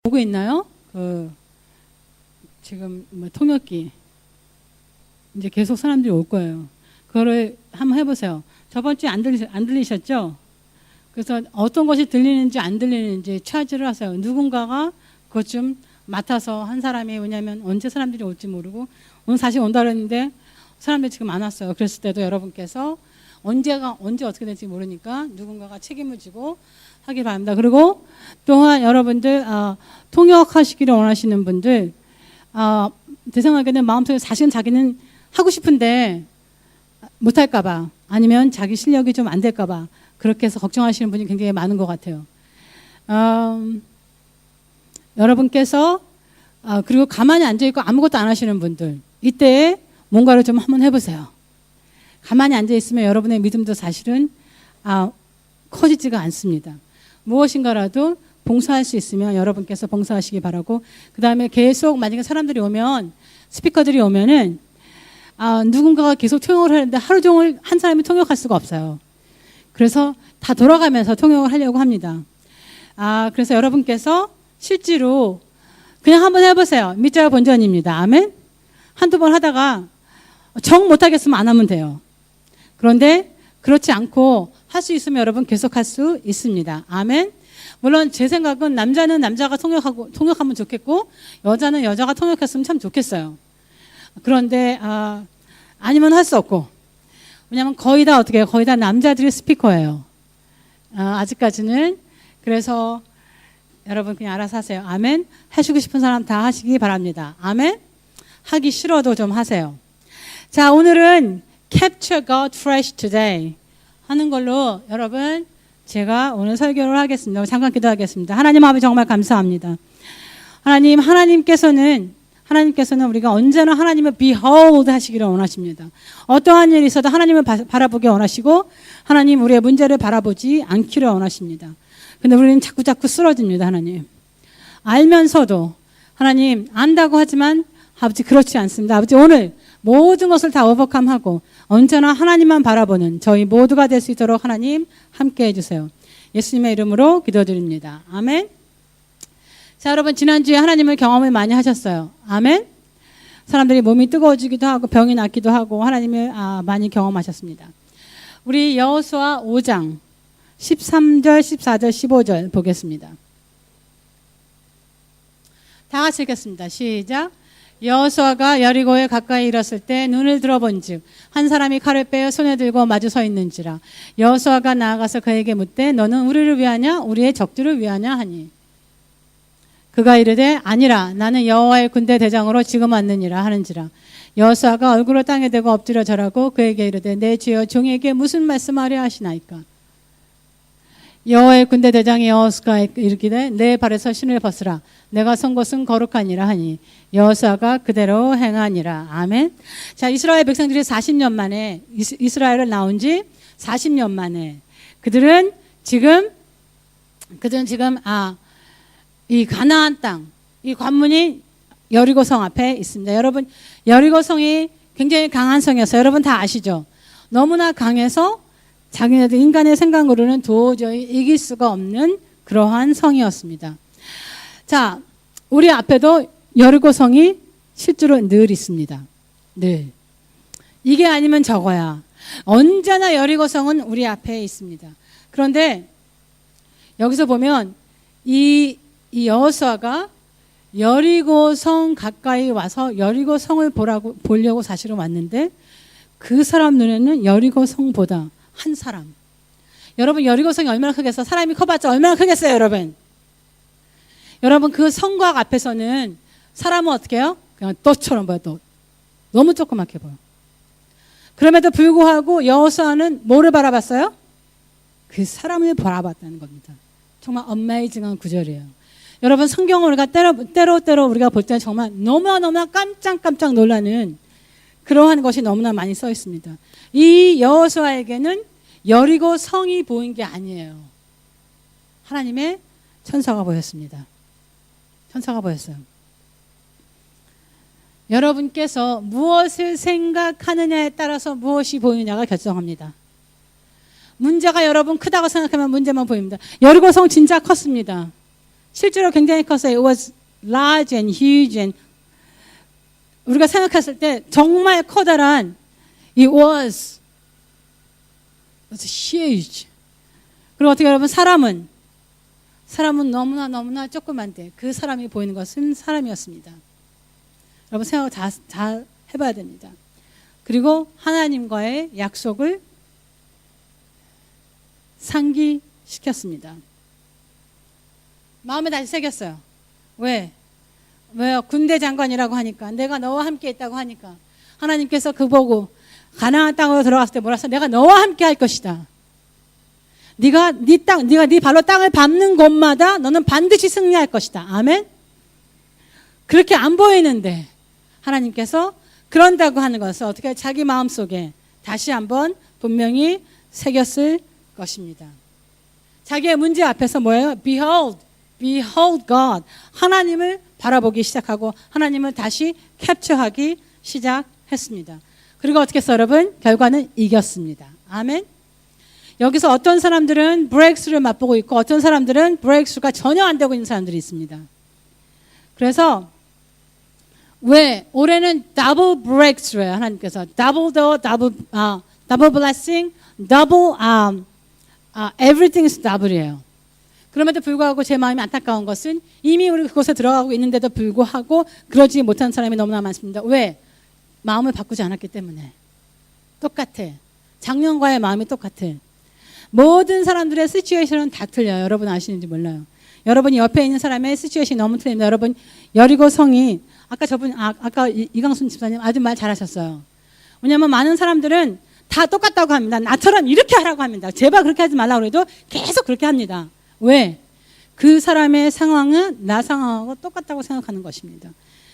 보고 있나요? 지금 뭐 통역기 이제 계속 사람들이 올 거예요. 그거를 한번 해보세요. 저번 주에 안 들리셨죠? 그래서 어떤 것이 들리는지 안 들리는지 차지를 하세요. 누군가가 그것 좀 맡아서 한 사람이, 왜냐하면 언제 사람들이 올지 모르고 오늘 사실 온다 그랬는데 사람들이 지금 안 왔어요. 그랬을 때도 여러분께서 언제 어떻게 될지 모르니까 누군가가 책임을 지고 하길 바랍니다. 그리고 또한 여러분들 통역하시기를 원하시는 분들 제 생각에는 마음속에 사실은 자기는 하고 싶은데 못할까 봐, 아니면 자기 실력이 좀 안 될까 봐 그렇게 해서 걱정하시는 분이 굉장히 많은 것 같아요. 여러분께서 그리고 가만히 앉아있고 아무것도 안 하시는 분들, 이때 뭔가를 좀 한번 해보세요. 가만히 앉아있으면 여러분의 믿음도 사실은 커지지가 않습니다. 무엇인가라도 봉사할 수 있으면 여러분께서 봉사하시기 바라고, 그 다음에 계속 만약에 사람들이 오면, 스피커들이 오면은 누군가가 계속 통역을 하는데 하루 종일 한 사람이 통역할 수가 없어요. 그래서 다 돌아가면서 통역을 하려고 합니다. 그래서 여러분께서 실제로 그냥 한번 해보세요. 밑자가 본전입니다. 아멘? 한두 번 하다가 정 못하겠으면 안 하면 돼요. 그런데 그렇지 않고 할 수 있으면 여러분 계속 할 수 있습니다. 아멘? 물론 제 생각은 남자는 남자가 통역하면 좋겠고 여자는 여자가 통역했으면 참 좋겠어요. 그런데 아니면 할 수 없고, 왜냐하면 거의 다 어떻게 해요? 거의 다 남자들이 스피커예요. 아직까지는. 그래서 여러분 그냥 알아서 하세요. 아멘? 하시고 싶은 사람 다 하시기 바랍니다. 아멘? 하기 싫어도 좀 하세요. 자, 오늘은 Capture God Fresh Today 하는 걸로 여러분 제가 오늘 설교를 하겠습니다. 잠깐 기도하겠습니다. 하나님 아버지 정말 감사합니다. 하나님께서는 우리가 언제나 하나님을 behold 하시기를 원하십니다. 어떠한 일이 있어도 하나님을 바라보기 원하시고 하나님 우리의 문제를 바라보지 않기를 원하십니다. 근데 우리는 자꾸 쓰러집니다. 하나님 알면서도, 하나님 안다고 하지만 아버지 그렇지 않습니다. 아버지 오늘 모든 것을 다 오버컴하고 언제나 하나님만 바라보는 저희 모두가 될 수 있도록 하나님 함께 해주세요. 예수님의 이름으로 기도드립니다. 아멘. 자, 여러분 지난주에 하나님을 경험을 많이 하셨어요. 아멘. 사람들이 몸이 뜨거워지기도 하고 병이 낫기도 하고 하나님을 많이 경험하셨습니다. 우리 여호수아 5장 13절, 14절, 15절 보겠습니다. 다 같이 읽겠습니다. 시작. 여호수아가 여리고에 가까이 이르렀을 때 눈을 들어본즉 한 사람이 칼을 빼어 손에 들고 마주 서 있는지라. 여호수아가 나아가서 그에게 묻되 너는 우리를 위하냐 우리의 적들을 위하냐 하니, 그가 이르되 아니라 나는 여호와의 군대 대장으로 지금 왔느니라 하는지라. 여호수아가 얼굴을 땅에 대고 엎드려 절하고 그에게 이르되 내 주여 종에게 무슨 말씀하려 하시나이까. 여호와의 군대 대장이 여호수아에게 이르기를 내 발에서 신을 벗으라. 내가 선 곳은 거룩하니라 하니 여호수아가 그대로 행하니라. 아멘. 자, 이스라엘 백성들이 40년 만에 이스라엘을 나온 지 40년 만에 그들은 지금 이 가나안 땅, 이 관문이 여리고성 앞에 있습니다. 여러분, 여리고성이 굉장히 강한 성이었어요. 여러분 다 아시죠? 너무나 강해서 자기네들 인간의 생각으로는 도저히 이길 수가 없는 그러한 성이었습니다. 자, 우리 앞에도 여리고성이 실제로 늘 있습니다. 늘. 이게 아니면 저거야. 언제나 여리고성은 우리 앞에 있습니다. 그런데 여기서 보면 이 여호수아가 여리고성 가까이 와서 여리고성을 보려고 사실은 왔는데 그 사람 눈에는 여리고성보다 한 사람. 여러분 여리고성이 얼마나 크겠어? 사람이 커봤자 얼마나 크겠어요, 여러분? 여러분 그 성곽 앞에서는 사람은 어떻게 해요? 그냥 돛처럼 보여. 돛. 너무 조그맣게 보여. 그럼에도 불구하고 여호수아는 뭐를 바라봤어요? 그 사람을 바라봤다는 겁니다. 정말 어메이징한 구절이에요. 여러분 성경을 우리가 때로 우리가 볼 때는 정말 너무나 깜짝 놀라는 그러한 것이 너무나 많이 써 있습니다. 이 여호수아에게는 여리고 성이 보인 게 아니에요. 하나님의 천사가 보였습니다. 천사가 보였어요. 여러분께서 무엇을 생각하느냐에 따라서 무엇이 보이느냐가 결정합니다. 문제가 여러분 크다고 생각하면 문제만 보입니다. 여리고성 진짜 컸습니다. 실제로 굉장히 컸어요. It was large and huge and 우리가 생각했을 때 정말 커다란 It was huge. 그리고 어떻게 여러분 사람은 너무나 조그만데 그 사람이 보이는 것은 사람이었습니다. 여러분 생각을 잘 해봐야 됩니다. 그리고 하나님과의 약속을 상기시켰습니다. 마음에 다시 새겼어요. 왜요? 군대 장관이라고 하니까 내가 너와 함께 있다고 하니까 하나님께서 그 보고 가나안 땅으로 들어갔을 때 뭐라 했어? 내가 너와 함께 할 것이다. 네가 네 발로 땅을 밟는 곳마다 너는 반드시 승리할 것이다. 아멘. 그렇게 안 보이는데 하나님께서 그런다고 하는 것을 어떻게 자기 마음속에 다시 한번 분명히 새겼을 것입니다. 자기의 문제 앞에서 뭐예요? Behold God. 하나님을 바라보기 시작하고 하나님을 다시 캡처하기 시작했습니다. 그리고 어떻게 했어요, 여러분? 결과는 이겼습니다. 아멘. 여기서 어떤 사람들은 브레이크스루를 맛보고 있고 어떤 사람들은 브레이크스루가 전혀 안 되고 있는 사람들이 있습니다. 그래서 왜 올해는 더블 브레이크스루예요. 하나님께서 더블 blessing, 더블 everything is double이에요. 그럼에도 불구하고 제 마음이 안타까운 것은 이미 우리 그곳에 들어가고 있는데도 불구하고 그러지 못한 사람이 너무나 많습니다. 왜? 마음을 바꾸지 않았기 때문에. 똑같아. 작년과의 마음이 똑같아. 모든 사람들의 시츄에이션은 다 틀려요. 여러분 아시는지 몰라요. 여러분이 옆에 있는 사람의 시츄에이션이 너무 틀립니다. 여러분 여리고 성이 아까 이강순 집사님 아주 말 잘하셨어요. 왜냐하면 많은 사람들은 다 똑같다고 합니다. 나처럼 이렇게 하라고 합니다. 제발 그렇게 하지 말라고 해도 계속 그렇게 합니다. 왜? 그 사람의 상황은 나 상황하고 똑같다고 생각하는 것입니다.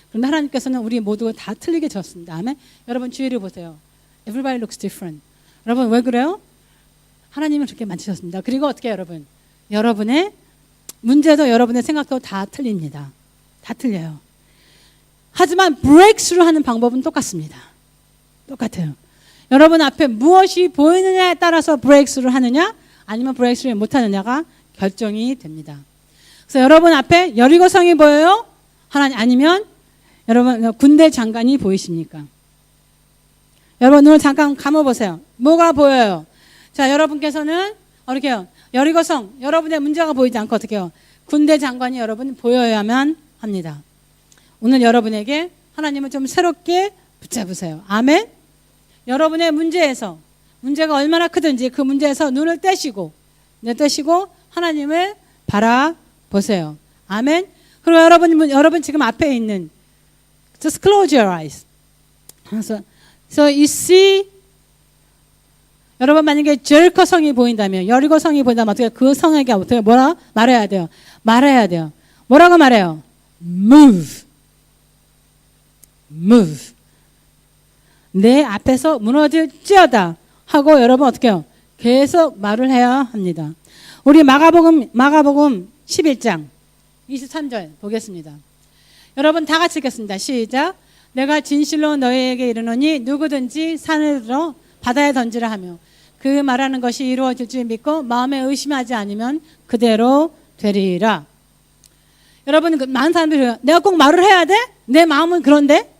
그런데 하나님께서는 우리 모두 다 틀리게 지었습니다. 아멘. 여러분 주위를 보세요. Everybody looks different. 여러분 왜 그래요? 하나님은 그렇게 만드셨습니다. 그리고 어떻게 여러분? 여러분의 문제도 여러분의 생각도 다 틀립니다. 다 틀려요. 하지만 브레이크스루 하는 방법은 똑같습니다. 똑같아요. 여러분 앞에 무엇이 보이느냐에 따라서 브레이크스루 하느냐 아니면 브레이크스루 못하느냐가 결정이 됩니다. 그래서 여러분 앞에 여리고성이 보여요? 아니면 여러분 군대 장관이 보이십니까? 여러분 눈을 잠깐 감아보세요. 뭐가 보여요? 자, 여러분께서는 어떻게 해요? 여리고성, 여러분의 문제가 보이지 않고 어떻게 해요? 군대 장관이 여러분 보여야만 합니다. 오늘 여러분에게 하나님을 좀 새롭게 붙잡으세요. 아멘? 여러분의 문제가 얼마나 크든지 그 문제에서 눈을 떼시고 하나님을 바라보세요. 아멘? 그리고 여러분 지금 앞에 있는 just close your eyes. So you see 여러분 만약에 제리코 성이 보인다면 여리고 성이 보인다면 어떻게 그 성에게 어떻게 뭐라 말해야 돼요? 뭐라고 말해요? Move. 내 앞에서 무너질지어다 하고 여러분 어떻게 해요? 계속 말을 해야 합니다. 우리 마가복음 11장 23절 보겠습니다. 여러분 다 같이 읽겠습니다. 시작. 내가 진실로 너희에게 이르노니 누구든지 산을 들어 바다에 던지라 하며 그 말하는 것이 이루어질 줄 믿고 마음에 의심하지 않으면 그대로 되리라. 여러분 많은 사람들이 내가 꼭 말을 해야 돼? 내 마음은 그런데?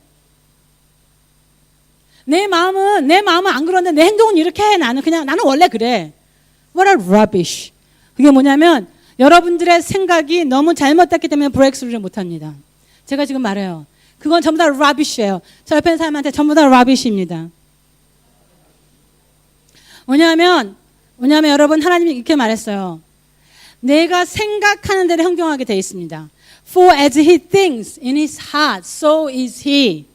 내 마음은 안 그런데 내 행동은 이렇게 해. 나는 원래 그래. What a rubbish. 그게 뭐냐면 여러분들의 생각이 너무 잘못됐기 때문에 브레이크스루를 못합니다. 제가 지금 말해요. 그건 전부 다 rubbish예요. 저 옆에 있는 사람한테 전부 다 rubbish입니다. 왜냐하면 여러분 하나님이 이렇게 말했어요. 내가 생각하는 대로 행동하게 되어 있습니다. For as he thinks in his heart, so is he.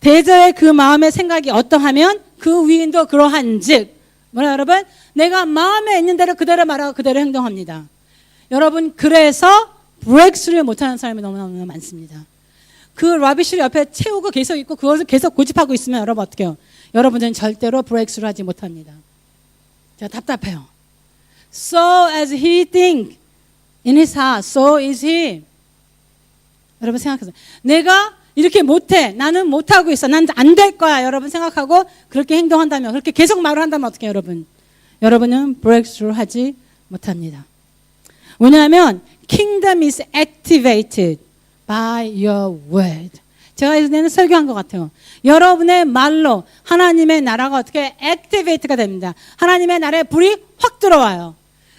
대저의 그 마음의 생각이 어떠하면 그 위인도 그러한즉. 뭐라 여러분? 내가 마음에 있는 대로 그대로 말하고 그대로 행동합니다. 여러분 그래서 브레이크스루를 못하는 사람이 너무너무 많습니다. 그 라비쉬를 옆에 채우고 계속 있고 그것을 계속 고집하고 있으면 여러분 어떻게 해요? 여러분들은 절대로 브레이크스루 하지 못합니다. 제가 답답해요. So as he think in his heart, so is he. 여러분 생각하세요. 내가 이렇게 못해. 나는 못하고 있어. 난 안 될 거야. 여러분 생각하고 그렇게 행동한다면, 그렇게 계속 말을 한다면 어떻게 해요, 여러분? 여러분은 브레이크스루 하지 못합니다. 왜냐하면 kingdom is activated by your word. 제가 이전에는 설교한 것 같아요. 여러분의 말로 하나님의 나라가 어떻게 액티베이트가 됩니다. 하나님의 나라에 불이 확 들어와요.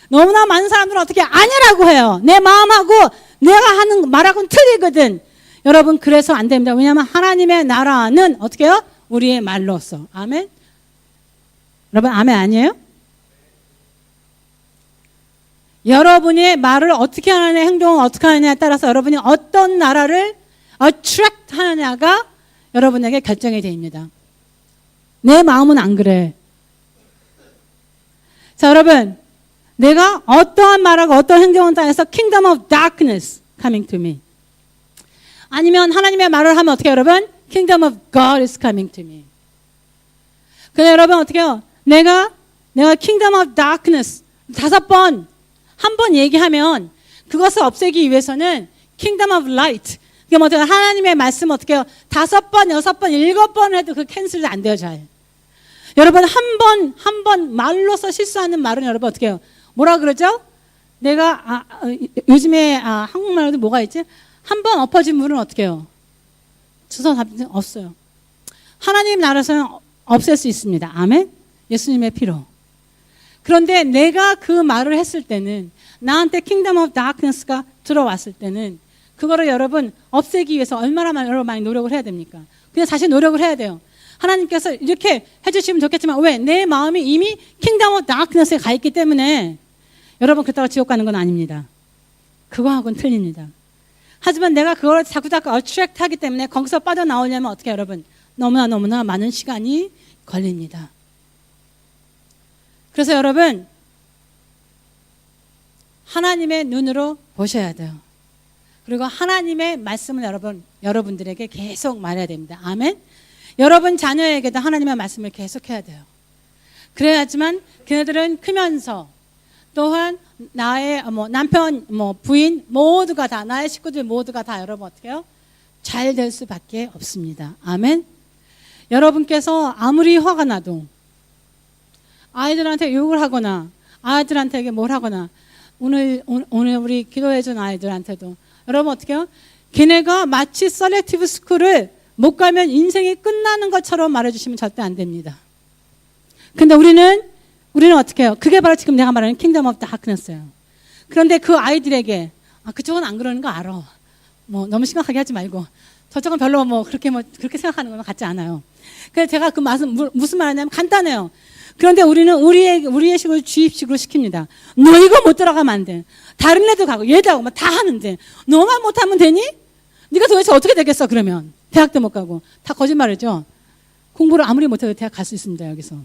너무나 많은 사람들은 어떻게 아니라고 해요. 내 마음하고 내가 하는 말하고는 틀리거든. 여러분 그래서 안 됩니다. 왜냐하면 하나님의 나라는 어떻게 해요? 우리의 말로써. 아멘. 여러분 아멘 아니에요? 여러분의 말을 어떻게 하느냐, 행동을 어떻게 하느냐에 따라서 여러분이 어떤 나라를 attract 하느냐가 여러분에게 결정이 됩니다. 내 마음은 안 그래. 자, 여러분, 내가 어떠한 말하고 어떤 행동을 따라서 kingdom of darkness coming to me. 아니면 하나님의 말을 하면 어떻게 해요, 여러분? kingdom of God is coming to me. 근데 여러분 어떻게 해요? 내가 kingdom of darkness 5번, 한 번 얘기하면 그것을 없애기 위해서는 kingdom of light. 그게 뭐 하나님의 말씀 어떻게 해요? 5번, 6번, 7번 해도 그 캔슬이 안 돼요, 잘. 여러분 한 번 말로서 실수하는 말은 여러분 어떻게 해요? 뭐라 그러죠? 내가 요즘에 한국말로도 뭐가 있지? 한 번 엎어진 물은 어떻게 해요? 주워 잡는 없어요. 하나님 나라에서는 없앨 수 있습니다. 아멘. 예수님의 피로. 그런데 내가 그 말을 했을 때는 나한테 킹덤 오브 다크니스가 들어왔을 때는 그거를 여러분 없애기 위해서 얼마나 많이 노력을 해야 됩니까? 그냥 사실 노력을 해야 돼요. 하나님께서 이렇게 해주시면 좋겠지만 왜? 내 마음이 이미 킹덤 오브 다크니스에 가 있기 때문에 여러분 그렇다고 지옥 가는 건 아닙니다. 그거하고는 틀립니다. 하지만 내가 그걸 자꾸 어트랙트 하기 때문에 거기서 빠져나오려면 어떻게 해요, 여러분? 너무나 많은 시간이 걸립니다. 그래서 여러분 하나님의 눈으로 보셔야 돼요. 그리고 하나님의 말씀을 여러분들에게 계속 말해야 됩니다. 아멘. 여러분 자녀에게도 하나님의 말씀을 계속해야 돼요. 그래야지만 그네들은 크면서 또한 나의 남편, 부인 모두가 다 나의 식구들 모두가 다 여러분 어떻게 해요? 잘 될 수밖에 없습니다. 아멘. 여러분께서 아무리 화가 나도 아이들한테 욕을 하거나 아이들한테 뭘 하거나 오늘 우리 기도해준 아이들한테도 여러분 어떻게 해요? 걔네가 마치 셀렉티브 스쿨을 못 가면 인생이 끝나는 것처럼 말해주시면 절대 안 됩니다. 근데 우리는 어떻게 해요? 그게 바로 지금 내가 말하는 킹덤 오브 다크니스예요. 그런데 그 아이들에게 그쪽은 안 그러는 거 알아. 너무 심각하게 하지 말고 저쪽은 별로 그렇게 생각하는 건 같지 않아요. 그래서 제가 그 말씀 무슨 말하냐면 간단해요. 그런데 우리는 우리의 식으로 주입식으로 시킵니다. 너 이거 못 들어가면 안 돼. 다른 애도 가고 얘도 하고 다 하는데 너만 못하면 되니? 네가 도대체 어떻게 되겠어 그러면? 대학도 못 가고. 다 거짓말이죠. 공부를 아무리 못해도 대학 갈 수 있습니다. 여기서.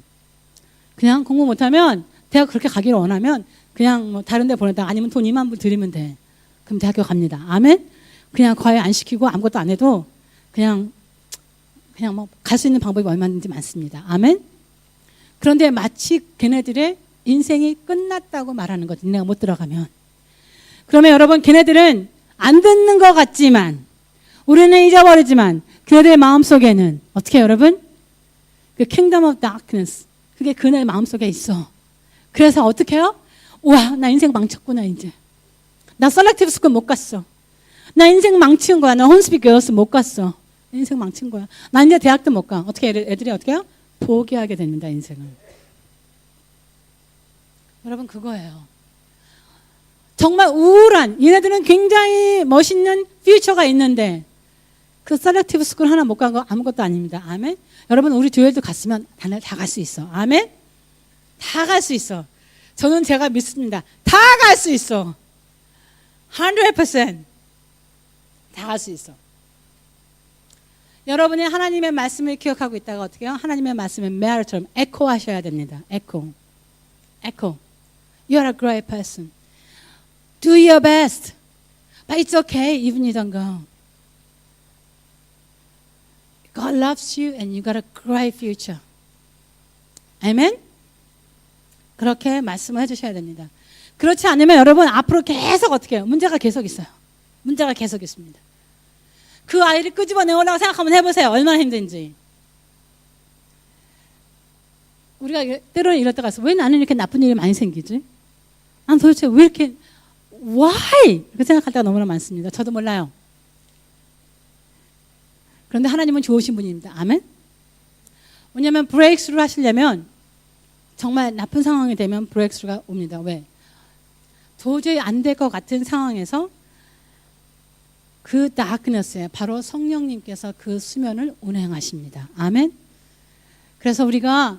그냥 공부 못하면 대학 그렇게 가기를 원하면 그냥 다른 데 보내다가 아니면 돈 2만 불 드리면 돼. 그럼 대학교 갑니다. 아멘? 그냥 과외 안 시키고 아무것도 안 해도 그냥 갈 수 있는 방법이 얼마든지 많습니다. 아멘? 그런데 마치 걔네들의 인생이 끝났다고 말하는 거지. 내가 못 들어가면. 그러면 여러분 걔네들은 안 듣는 것 같지만 우리는 잊어버리지만 그네들의 마음속에는 어떻게 해요, 여러분? 그 kingdom of darkness 그게 그네 마음속에 있어. 그래서 어떻게 해요? 우와 나 인생 망쳤구나 이제. 나 셀렉티브 스쿨 못 갔어. 나 인생 망친 거야. 나 홈스픽 girls 못 갔어. 인생 망친 거야. 나 이제 대학도 못 가. 어떻게 애들이 어떻게 해요? 포기하게 됩니다, 인생을. 여러분, 그거예요. 정말 우울한, 얘네들은 굉장히 멋있는 퓨처가 있는데, 그 셀렉티브 스쿨 하나 못 간 거 아무것도 아닙니다. 아멘? 여러분, 우리 교회도 갔으면 다 갈 수 있어. 아멘? 다 갈 수 있어. 저는 제가 믿습니다. 다 갈 수 있어. 100%. 다 갈 수 있어. 여러분이 하나님의 말씀을 기억하고 있다가 어떻게 해요? 하나님의 말씀을 메아리처럼 에코 하셔야 됩니다. 에코. You are a great person. Do your best. But it's okay even you don't go. God loves you and you got a great future. 아멘? 그렇게 말씀을 해주셔야 됩니다. 그렇지 않으면 여러분 앞으로 계속 어떻게 해요? 문제가 계속 있어요. 문제가 계속 있습니다. 그 아이를 끄집어내오려고 생각하면 해보세요. 얼마나 힘든지. 우리가 때로는 이럴 때가 있어. 왜 나는 이렇게 나쁜 일이 많이 생기지? 난 도대체 왜 why? 그렇게 생각할 때가 너무나 많습니다. 저도 몰라요. 그런데 하나님은 좋으신 분입니다. 아멘? 왜냐하면 브레이크스루 하시려면 정말 나쁜 상황이 되면 브레이크스루가 옵니다. 왜? 도저히 안 될 것 같은 상황에서 그 다크너스에 바로 성령님께서 그 수면을 운행하십니다. 아멘? 그래서 우리가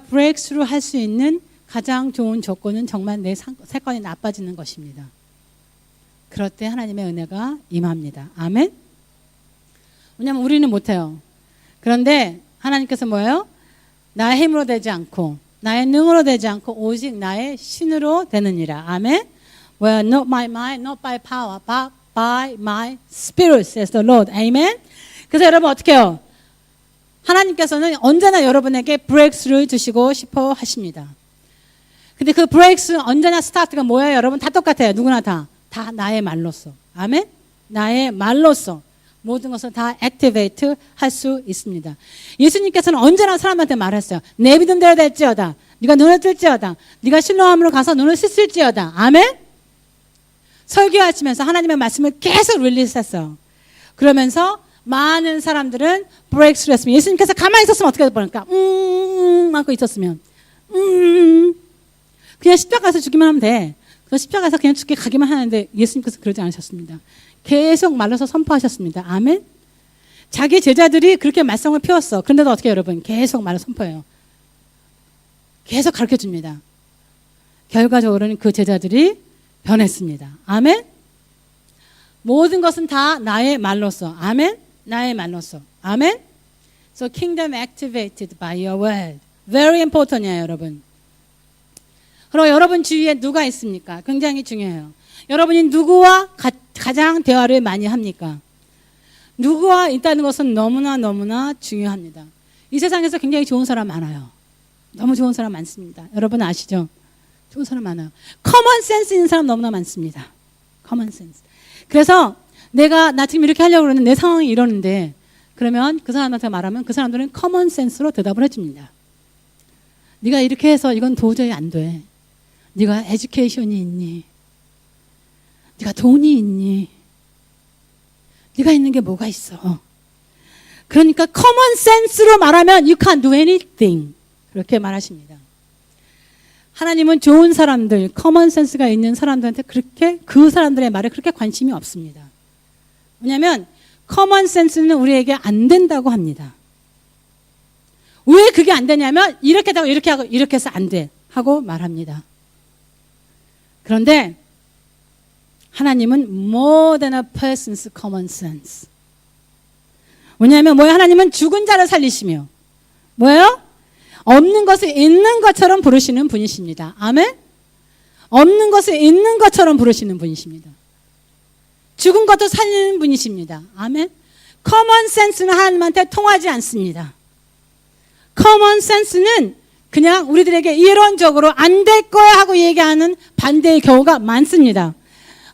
브레이크스루 할 수 있는 가장 좋은 조건은 정말 내 사건이 나빠지는 것입니다. 그럴 때 하나님의 은혜가 임합니다. 아멘? 왜냐하면 우리는 못해요. 그런데 하나님께서 뭐예요? 나의 힘으로 되지 않고 나의 능으로 되지 않고 오직 나의 신으로 되느니라. 아멘? Well, not by might, not by power, but by my spirit, says the Lord. 아멘? 그래서 여러분 어떻게 해요? 하나님께서는 언제나 여러분에게 브레이크스루를 주시고 싶어 하십니다. 근데 그 브레이크스루 언제나 스타트가 뭐예요? 여러분 다 똑같아요. 누구나 다 나의 말로써. 아멘? 나의 말로써 모든 것을 다 액티베이트 할 수 있습니다. 예수님께서는 언제나 사람한테 말했어요. 내 믿음 대로 될지어다. 네가 눈을 뜰지어다. 네가 실로암으로 가서 눈을 씻을지어다. 아멘? 설교하시면서 하나님의 말씀을 계속 릴리스했어요. 그러면서 많은 사람들은 브레이크스루 했습니다. 예수님께서 가만히 있었으면 어떻게 될까? 하고 있었으면 그냥 십자가에서 죽기만 하면 돼. 그 십자가에서 그냥 죽게 가기만 하는데 예수님께서 그러지 않으셨습니다. 계속 말로서 선포하셨습니다. 아멘? 자기 제자들이 그렇게 말씀을 피웠어. 그런데도 어떻게 여러분? 계속 말로 선포해요. 계속 가르쳐줍니다. 결과적으로는 그 제자들이 변했습니다. 아멘? 모든 것은 다 나의 말로써. 아멘? 나의 말로써. 아멘? So kingdom activated by your word. Very important이에요, 여러분. 그리고 여러분 주위에 누가 있습니까? 굉장히 중요해요. 여러분이 누구와 가장 대화를 많이 합니까? 누구와 있다는 것은 너무나 중요합니다. 이 세상에서 굉장히 좋은 사람 많아요. 너무 좋은 사람 많습니다. 여러분 아시죠? 좋은 사람 많아요. 커먼 센스 있는 사람 너무나 많습니다. 커먼 센스. 그래서 나 지금 이렇게 하려고 그러는데 내 상황이 이러는데 그러면 그 사람한테 말하면 그 사람들은 커먼 센스로 대답을 해줍니다. 네가 이렇게 해서 이건 도저히 안 돼. 네가 에듀케이션이 있니? 네가 돈이 있니? 네가 있는 게 뭐가 있어? 그러니까 커먼 센스로 말하면 you can't do anything. 그렇게 말하십니다. 하나님은 좋은 사람들, 커먼 센스가 있는 사람들한테 그렇게 그 사람들의 말에 그렇게 관심이 없습니다. 왜냐하면 커먼 센스는 우리에게 안 된다고 합니다. 왜 그게 안 되냐면 이렇게 하고 이렇게 하고 이렇게 해서 안 돼 하고 말합니다. 그런데 하나님은 more than a person's common sense. 왜냐하면 뭐예요? 하나님은 죽은 자를 살리시며 뭐예요? 없는 것을 있는 것처럼 부르시는 분이십니다. 아멘? 없는 것을 있는 것처럼 부르시는 분이십니다. 죽은 것도 살리는 분이십니다. 아멘? 커먼 센스는 하나님한테 통하지 않습니다. 커먼 센스는 그냥 우리들에게 이론적으로 안 될 거야 하고 얘기하는 반대의 경우가 많습니다.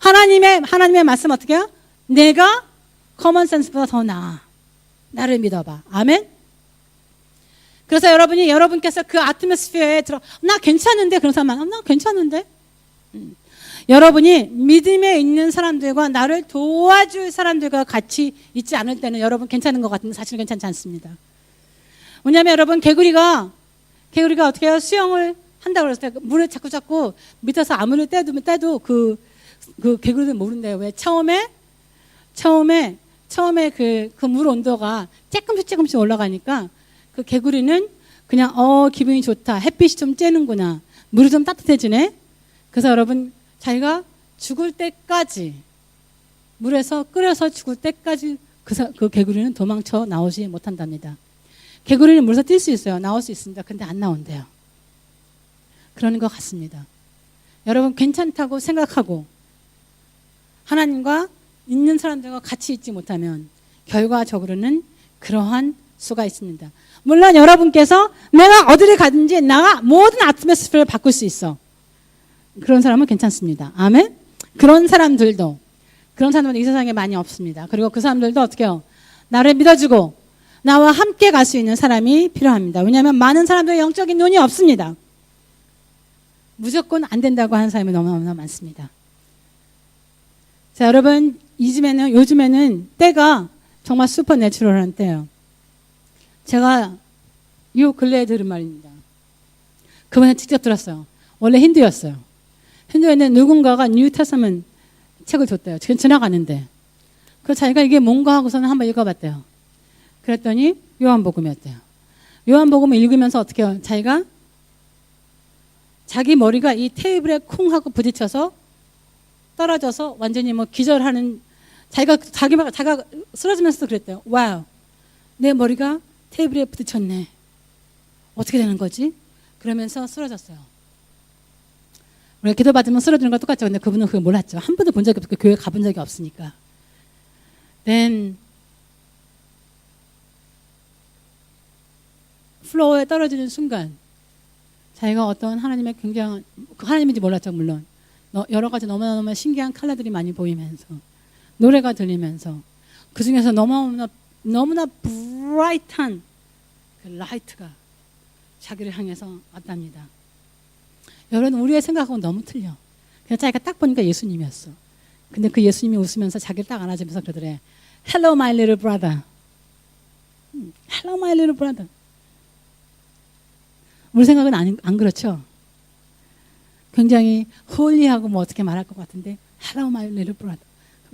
하나님의 말씀 어떻게 해요? 내가 커먼 센스보다 더 나아. 나를 믿어봐. 아멘? 그래서 여러분께서 그 아트모스피어에 나 괜찮은데 그런 사람 많아. 나 괜찮은데? 여러분이 믿음에 있는 사람들과 나를 도와줄 사람들과 같이 있지 않을 때는 여러분 괜찮은 것 같은데 사실은 괜찮지 않습니다. 왜냐하면 여러분 개구리가 어떻게 해요? 수영을 한다고 그랬을 때 물에 자꾸 밑에서 아무리 떼도 그 개구리는 모른대요. 왜? 처음에 그 물 온도가 조금씩 올라가니까 그 개구리는 그냥 기분이 좋다. 햇빛이 좀 쬐는구나. 물이 좀 따뜻해지네. 그래서 여러분 자기가 죽을 때까지 물에서 끓여서 죽을 때까지 그 개구리는 도망쳐 나오지 못한답니다. 개구리는 물에서 뛸 수 있어요. 나올 수 있습니다. 근데 안 나온대요. 그러는 것 같습니다. 여러분 괜찮다고 생각하고 하나님과 있는 사람들과 같이 있지 못하면 결과적으로는 그러한 수가 있습니다. 물론 여러분께서 내가 어디를 가든지 나가 모든 아트모스피어를 바꿀 수 있어. 그런 사람은 괜찮습니다. 아멘? 그런 사람들은 이 세상에 많이 없습니다. 그리고 그 사람들도 어떻게 해요? 나를 믿어주고 나와 함께 갈 수 있는 사람이 필요합니다. 왜냐하면 많은 사람들의 영적인 눈이 없습니다. 무조건 안 된다고 하는 사람이 너무나 많습니다. 자, 여러분, 요즘에는 때가 정말 슈퍼내추럴한 때예요. 제가 요 근래에 들은 말입니다. 그분은 직접 들었어요. 원래 힌두였어요. 힌두에는 누군가가 뉴 테스타먼트 책을 줬대요. 지금 지나가는데. 그 자기가 이게 뭔가 하고서는 한번 읽어봤대요. 그랬더니 요한복음이었대요. 요한복음을 읽으면서 어떻게 해요? 자기 머리가 이 테이블에 쿵 하고 부딪혀서 떨어져서 완전히 뭐 기절하는, 자기가 쓰러지면서 그랬대요. 와우, 내 머리가 테이블에 부딪혔네. 어떻게 되는 거지? 그러면서 쓰러졌어요. 우리가 기도 받으면 쓰러지는 거 똑같죠. 근데 그분은 그걸 몰랐죠. 한 번도 본 적이 없고 교회 가본 적이 없으니까. Then 플로어에 떨어지는 순간 자기가 어떤 하나님의 굉장한, 하나님인지 몰랐죠. 물론 여러 가지 너무나 신기한 컬러들이 많이 보이면서 노래가 들리면서 그 중에서 너무나 브라이트한 그 라이트가 자기를 향해서 왔답니다. 여러분, 우리의 생각하고는 너무 틀려. 그냥 자기가 딱 보니까 예수님이었어. 근데 그 예수님이 웃으면서 자기를 딱 안아주면서 그러더래. Hello, my little brother. Hello, my little brother. 우리 생각은 안 그렇죠? 굉장히 홀리하고 뭐 어떻게 말할 것 같은데 Hello, my little brother.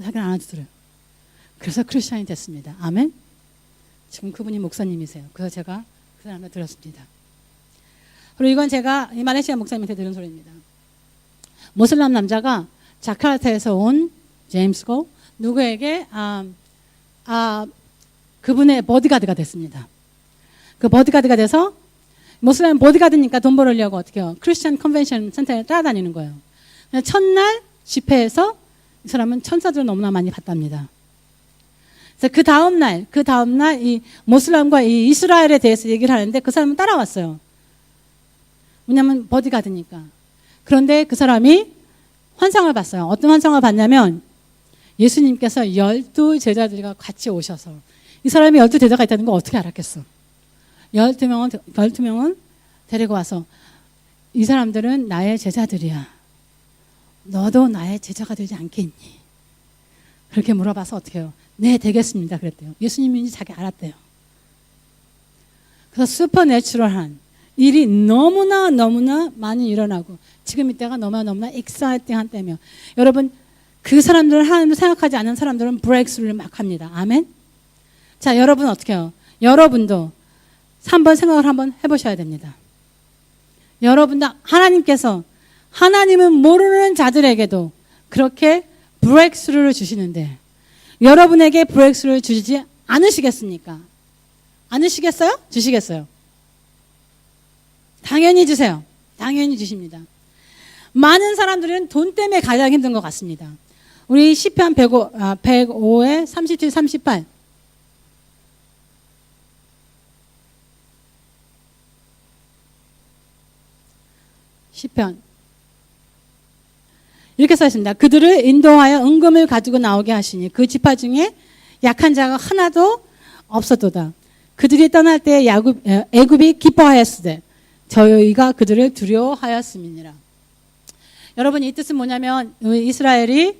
자기를 안아주더래요. 그래서 크리스찬이 됐습니다. 아멘? 지금 그분이 목사님이세요. 그래서 제가 그 사람을 들었습니다. 그리고 이건 제가 이 말레이시아 목사님한테 들은 소리입니다. 모슬람 남자가 자카르타에서 온 제임스고 누구에게 그분의 보디가드가 됐습니다. 그 보디가드가 돼서 모슬람 보디가드니까 돈 벌으려고 어떻게 해요? 크리스천 컨벤션 센터에 따라다니는 거예요. 첫날 집회에서 이 사람은 천사들을 너무나 많이 봤답니다. 그래서 그 다음날 이 모슬람과 이 이스라엘에 대해서 얘기를 하는데 그 사람은 따라왔어요. 왜냐면 보디가드니까. 그런데 그 사람이 환상을 봤어요. 어떤 환상을 봤냐면 예수님께서 12제자들과 같이 오셔서 이 사람이 12제자가 있다는 걸 어떻게 알았겠어? 12명은 데리고 와서 이 사람들은 나의 제자들이야. 너도 나의 제자가 되지 않겠니? 그렇게 물어봐서 어떻게 해요? 네, 되겠습니다. 그랬대요. 예수님인지 자기 알았대요. 그래서 슈퍼내추럴한 일이 너무나 많이 일어나고 지금 이때가 너무나 익사이팅한 때며 여러분 그 사람들은 하나님을 생각하지 않는 사람들은 브레이크스루를 막 합니다. 아멘. 자, 여러분 어떻게 해요? 여러분도 한번 생각을 한번 해보셔야 됩니다. 여러분도 하나님께서 하나님은 모르는 자들에게도 그렇게 브레이크스루를 주시는데 여러분에게 브레이크스루를 주시지 않으시겠습니까? 않으시겠어요? 주시겠어요? 당연히 주세요. 당연히 주십니다. 많은 사람들은 돈 때문에 가장 힘든 것 같습니다. 우리 시편 105에 37, 38. 시편. 이렇게 써 있습니다. 그들을 인도하여 은금을 가지고 나오게 하시니 그 지파 중에 약한 자가 하나도 없었도다. 그들이 떠날 때 애굽이 기뻐하였으되 저희가 그들을 두려워하였음이니라. 여러분 이 뜻은 뭐냐면 이스라엘이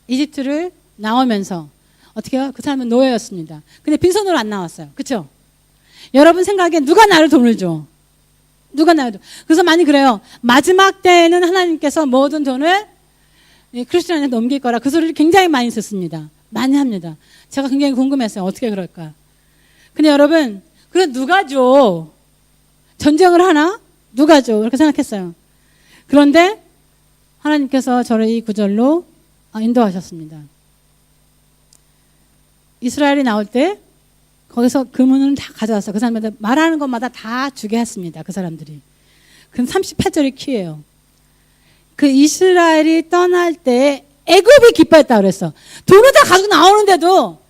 이집트를 나오면서 어떻게 해요? 그 사람은 노예였습니다. 근데 빈손으로 안 나왔어요. 그렇죠? 여러분 생각에 누가 나를 돈을 줘? 누가 나를 줘? 그래서 많이 그래요. 마지막 때에는 하나님께서 모든 돈을 크리스천한테 넘길 거라 그 소리를 굉장히 많이 듣습니다. 많이 합니다. 제가 굉장히 궁금했어요. 어떻게 그럴까? 근데 여러분 그래 누가 줘? 전쟁을 하나? 누가 줘? 이렇게 생각했어요. 그런데 하나님께서 저를 이 구절로 인도하셨습니다. 이스라엘이 나올 때 거기서 금은을 다 가져왔어요. 그 사람들 말하는 것마다 다 주게 했습니다. 그 사람들이. 그럼 38절이 키예요. 그 이스라엘이 떠날 때 애굽이 기뻐했다고 그랬어. 돈을 다 가지고 나오는데도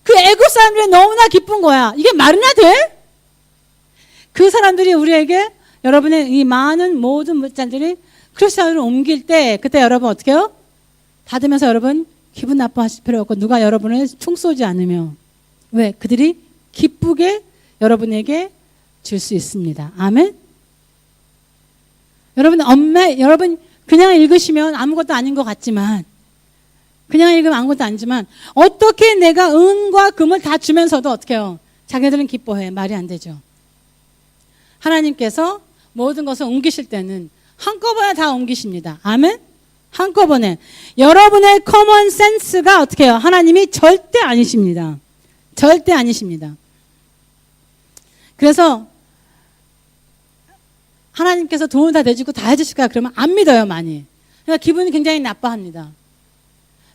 그 애굽 사람들이 너무나 기쁜 거야. 이게 말이나 돼? 그 사람들이 우리에게 여러분의 이 많은 모든 물자들이 크리스천으로 옮길 때 그때 여러분 어떻게 해요? 받으면서 여러분 기분 나빠하실 필요 없고 누가 여러분을 총 쏘지 않으며 왜? 그들이 기쁘게 여러분에게 줄 수 있습니다. 아멘? 여러분 그냥 읽으시면 아무것도 아닌 것 같지만 그냥 읽으면 아무것도 아니지만 어떻게 내가 은과 금을 다 주면서도 어떻게 해요? 자기들은 기뻐해. 말이 안 되죠. 하나님께서 모든 것을 옮기실 때는 한꺼번에 다 옮기십니다. 아멘? 한꺼번에. 여러분의 커먼 센스가 어떻게 해요? 하나님이 절대 아니십니다. 절대 아니십니다. 그래서 하나님께서 돈을 다 내주고 다 해주실까 그러면 안 믿어요, 많이. 그러니까 기분이 굉장히 나빠합니다.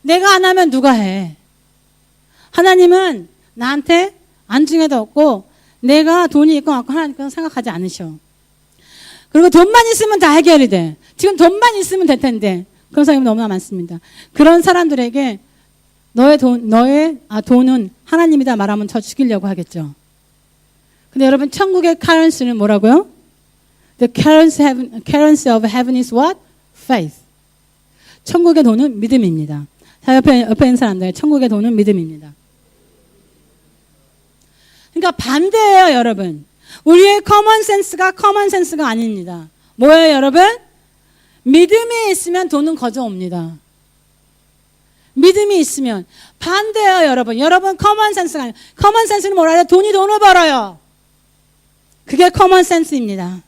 내가 안 하면 누가 해? 하나님은 나한테 안중에도 없고 내가 돈이 있고 없고 하나님께서 생각하지 않으셔. 그리고 돈만 있으면 다 해결이 돼. 지금 돈만 있으면 될 텐데. 그런 사람이 너무나 많습니다. 그런 사람들에게 너의 돈은 하나님이다 말하면 저 죽이려고 하겠죠. 근데 여러분 천국의 카런시는 뭐라고요? The currency of heaven is what? Faith. 천국의 돈은 믿음입니다. 자, 옆에 있는 사람들, 천국의 돈은 믿음입니다. 그러니까 반대예요, 여러분. 우리의 커먼 센스가 아닙니다. 뭐예요, 여러분? 믿음이 있으면 돈은 거저옵니다. 믿음이 있으면. 반대예요, 여러분. 여러분 커먼 센스가 아니에요. 커먼 센스는 뭐라 해요? 돈이 돈을 벌어요. 그게 커먼 센스입니다.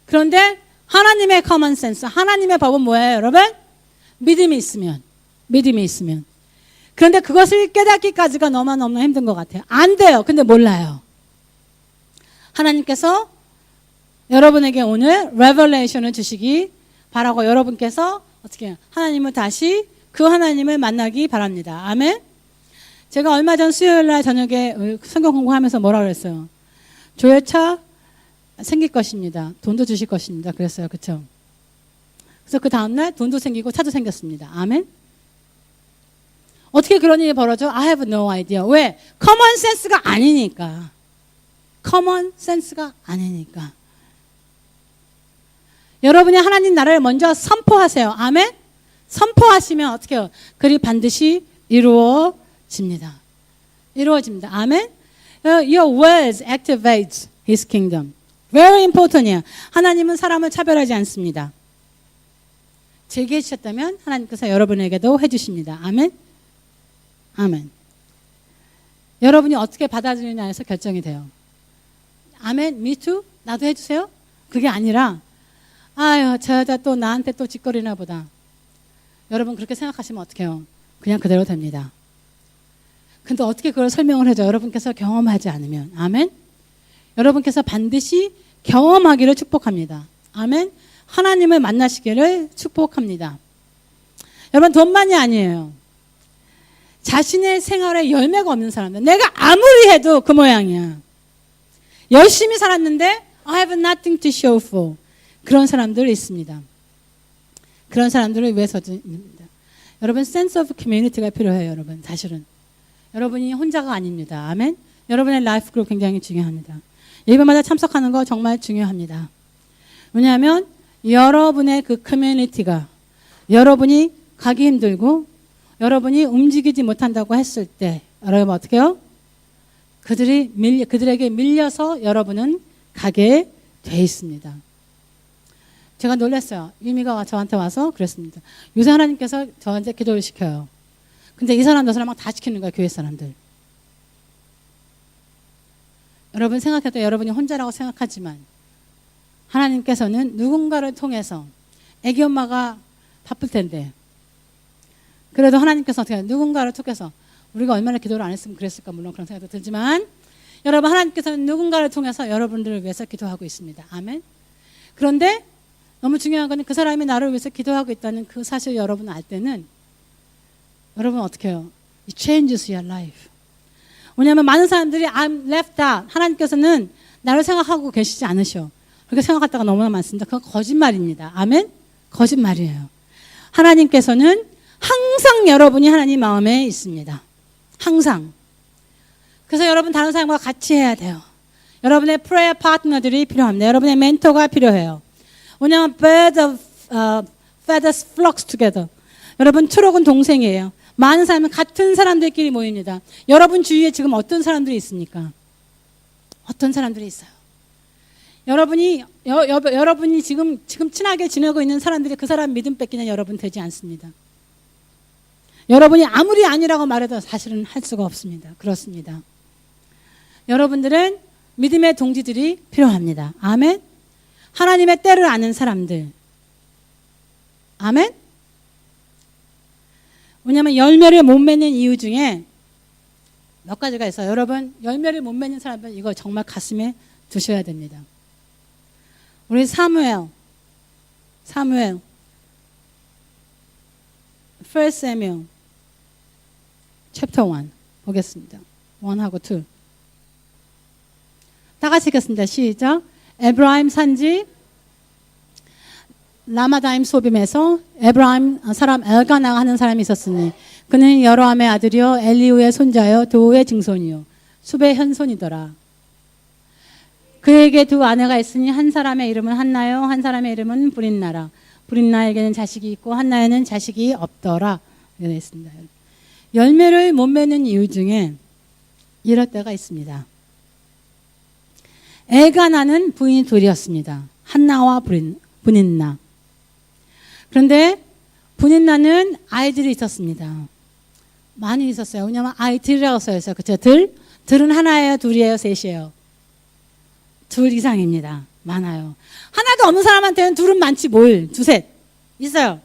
그런데 하나님의 커먼 센스, 하나님의 법은 뭐예요, 여러분? 믿음이 있으면. 믿음이 있으면. 그런데 그것을 깨닫기까지가 너무나 힘든 것 같아요. 안 돼요. 근데 몰라요. 하나님께서 여러분에게 오늘 레벨레이션을 주시기 바라고 여러분께서 어떻게 해요? 하나님을 다시 그 하나님을 만나기 바랍니다. 아멘. 제가 얼마 전 수요일 날 저녁에 성경 공부하면서 뭐라 그랬어요? 조회차 생길 것입니다. 돈도 주실 것입니다. 그랬어요. 그렇죠? 그래서 그 다음날 돈도 생기고 차도 생겼습니다. 아멘. 어떻게 그런 일이 벌어져? I have no idea. 왜? 커먼 센스가 아니니까. 커먼 센스가 아니니까. 여러분이 하나님 나라를 먼저 선포하세요. 아멘. 선포하시면 어떻게 해요? 그리 반드시 이루어집니다. 이루어집니다. 아멘. Your words activate His kingdom. Very important이에요. 하나님은 사람을 차별하지 않습니다. 제게 해주셨다면 하나님께서 여러분에게도 해주십니다. 아멘. 아멘. 여러분이 어떻게 받아들이냐에서 결정이 돼요. 아멘. Me too. 나도 해주세요. 그게 아니라 아유 저 여자 또 나한테 또 짓거리나 보다. 여러분 그렇게 생각하시면 어떡해요? 그냥 그대로 됩니다. 근데 어떻게 그걸 설명을 해줘? 여러분께서 경험하지 않으면. 아멘. 여러분께서 반드시 경험하기를 축복합니다. 아멘. 하나님을 만나시기를 축복합니다. 여러분 돈만이 아니에요. 자신의 생활에 열매가 없는 사람들. 내가 아무리 해도 그 모양이야. 열심히 살았는데 I have nothing to show for. 그런 사람들이 있습니다. 그런 사람들을 위해서입니다. 여러분 sense of community가 필요해요. 여러분 사실은. 여러분이 혼자가 아닙니다. 아멘. 여러분의 라이프 그룹 굉장히 중요합니다. 예배마다 참석하는 거 정말 중요합니다. 왜냐하면 여러분의 그 커뮤니티가 여러분이 가기 힘들고 여러분이 움직이지 못한다고 했을 때 여러분 어떻게 해요? 그들에게 밀려서 여러분은 가게 돼 있습니다. 제가 놀랐어요. 유미가 저한테 와서 그랬습니다. 요새 하나님께서 저한테 기도를 시켜요. 근데 이 사람 저 사람 막 다 시키는 거예요. 교회 사람들. 여러분 생각해도 여러분이 혼자라고 생각하지만 하나님께서는 누군가를 통해서 애기 엄마가 바쁠 텐데 그래도 하나님께서 어떻게 해요? 누군가를 통해서 우리가 얼마나 기도를 안 했으면 그랬을까 물론 그런 생각도 들지만 여러분 하나님께서는 누군가를 통해서 여러분들을 위해서 기도하고 있습니다. 아멘. 그런데 너무 중요한 건 그 사람이 나를 위해서 기도하고 있다는 그 사실을 여러분 알 때는 여러분 어떻게 해요? It changes your life. 왜냐하면 많은 사람들이 I'm left out. 하나님께서는 나를 생각하고 계시지 않으셔. 그렇게 생각했다가 너무나 많습니다. 그건 거짓말입니다. 아멘? 거짓말이에요. 하나님께서는 항상 여러분이 하나님 마음에 있습니다. 항상. 그래서 여러분 다른 사람과 같이 해야 돼요. 여러분의 prayer partner들이 필요합니다. 여러분의 멘토가 필요해요. 왜냐하면 feathers flocks together. 여러분 초록은 동생이에요. 많은 사람은 같은 사람들끼리 모입니다. 여러분 주위에 지금 어떤 사람들이 있습니까? 어떤 사람들이 있어요? 여러분이 지금 친하게 지내고 있는 사람들이 그 사람 믿음 뺏기는 여러분 되지 않습니다. 여러분이 아무리 아니라고 말해도 사실은 할 수가 없습니다. 그렇습니다. 여러분들은 믿음의 동지들이 필요합니다. 아멘. 하나님의 때를 아는 사람들. 아멘. 왜냐하면 열매를 못 맺는 이유 중에 몇 가지가 있어요. 여러분, 열매를 못 맺는 사람은 이거 정말 가슴에 두셔야 됩니다. 우리 사무엘 1 Samuel 챕터 1 보겠습니다. 1하고 2. 다 같이 읽겠습니다. 시작. 에브라임 산지 라마다임 소빔에서 에브라임 사람 엘가나 하는 사람이 있었으니 그는 여로함의 아들이요 엘리우의 손자요 도우의 증손이요 숲의 현손이더라. 그에게 두 아내가 있으니 한 사람의 이름은 한나요 한 사람의 이름은 브린나라. 브린나에게는 자식이 있고 한나에는 자식이 없더라. 이렇게 있습니다. 열매를 못 맺는 이유 중에 이럴 때가 있습니다. 엘가나는 부인이 둘이었습니다. 한나와 브린나. 그런데 브린나는 아이들이 있었습니다. 많이 있었어요. 왜냐하면 아이들이라고 써있어요. 그렇죠? 들은 하나예요, 둘이에요, 셋이에요. 둘 이상입니다. 많아요. 하나도 없는 사람한테는 둘은 많지 뭘. 두셋 있어요.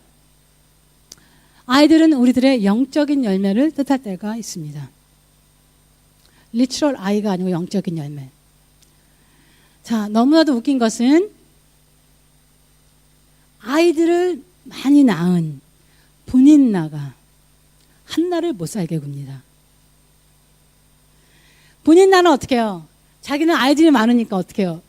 아이들은 우리들의 영적인 열매를 뜻할 때가 있습니다. 리처럴 아이가 아니고 영적인 열매. 자, 너무나도 웃긴 것은 아이들을 많이 낳은 분인나가 한나를 못 살게 굽니다. 분인나는 어떻게 해요? 자기는 아이들이 많으니까 어떻게 해요?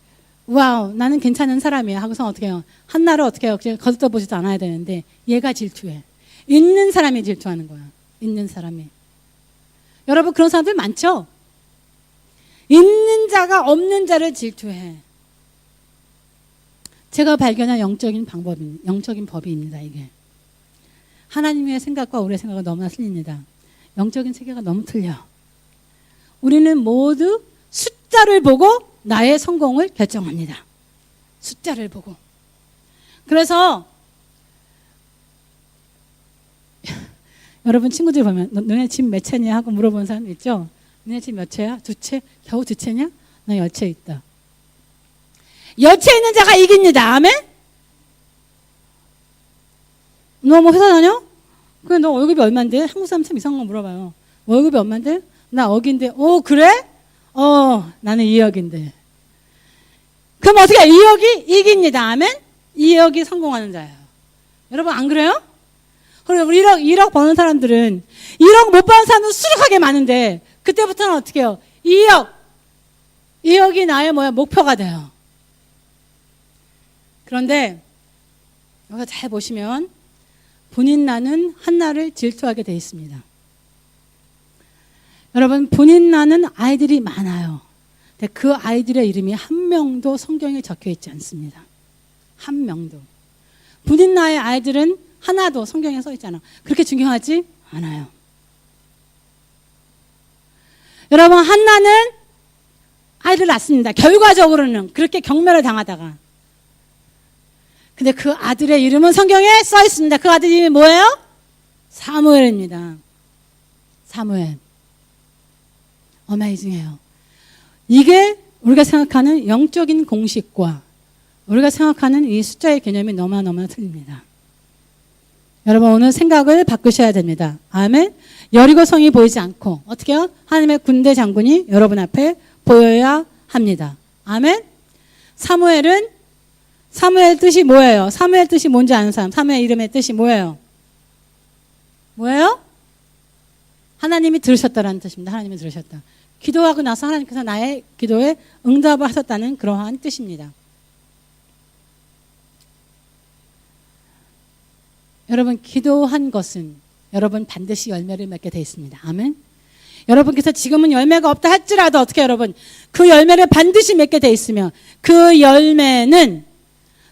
와우, 나는 괜찮은 사람이야 하고서 어떻게 해요? 한나를 어떻게 해요? 거들떠보지도 않아야 되는데 얘가 질투해. 있는 사람이 질투하는 거야. 있는 사람이. 여러분 그런 사람들 많죠? 있는 자가 없는 자를 질투해. 제가 발견한 영적인 법입니다, 이게. 하나님의 생각과 우리의 생각은 너무나 틀립니다. 영적인 세계가 너무 틀려. 우리는 모두 숫자를 보고 나의 성공을 결정합니다. 숫자를 보고. 그래서 여러분 친구들 보면 너네 집 몇 채냐 하고 물어보는 사람 있죠? 너네 집 몇 채야? 두 채? 겨우 두 채냐? 나 10채 있다. 10채 있는 자가 이깁니다. 아멘? 너 뭐 회사 다녀? 그래, 너 월급이 얼만데? 한국 사람 참 이상한 거 물어봐요. 월급이 얼만데? 나 억인데. 오, 그래? 나는 2억인데. 그럼 어떻게 2억이 이깁니다. 아멘? 2억이 성공하는 자예요. 여러분 안 그래요? 그리고 1억 버는 사람들은 1억 못 버는 사람은 수룩하게 많은데 그때부터는 어떻게 해요? 2억이 나의 목표가 돼요. 그런데 여기서 잘 보시면 분인나는 한나를 질투하게 되어 있습니다. 여러분 분인나는 아이들이 많아요. 근데 그 아이들의 이름이 한 명도 성경에 적혀 있지 않습니다. 한 명도. 분인나의 아이들은 하나도 성경에 써 있잖아. 그렇게 중요하지 않아요. 여러분 한나는 아이를 낳습니다. 결과적으로는 그렇게 경멸을 당하다가. 근데 그 아들의 이름은 성경에 써 있습니다. 그 아들 이름이 뭐예요? 사무엘입니다. 사무엘. 어메이징해요. 이게 우리가 생각하는 영적인 공식과 우리가 생각하는 이 숫자의 개념이 너무나 틀립니다. 여러분 오늘 생각을 바꾸셔야 됩니다. 아멘. 여리고성이 보이지 않고 어떻게 해요? 하나님의 군대 장군이 여러분 앞에 보여야 합니다. 아멘. 사무엘 뜻이 뭐예요? 사무엘 뜻이 뭔지 아는 사람. 사무엘 이름의 뜻이 뭐예요? 뭐예요? 하나님이 들으셨다라는 뜻입니다. 하나님이 들으셨다. 기도하고 나서 하나님께서 나의 기도에 응답을 하셨다는 그러한 뜻입니다. 여러분 기도한 것은 여러분 반드시 열매를 맺게 되어 있습니다. 아멘. 여러분께서 지금은 열매가 없다 할지라도 어떻게 여러분 그 열매를 반드시 맺게 되어 있으며 그 열매는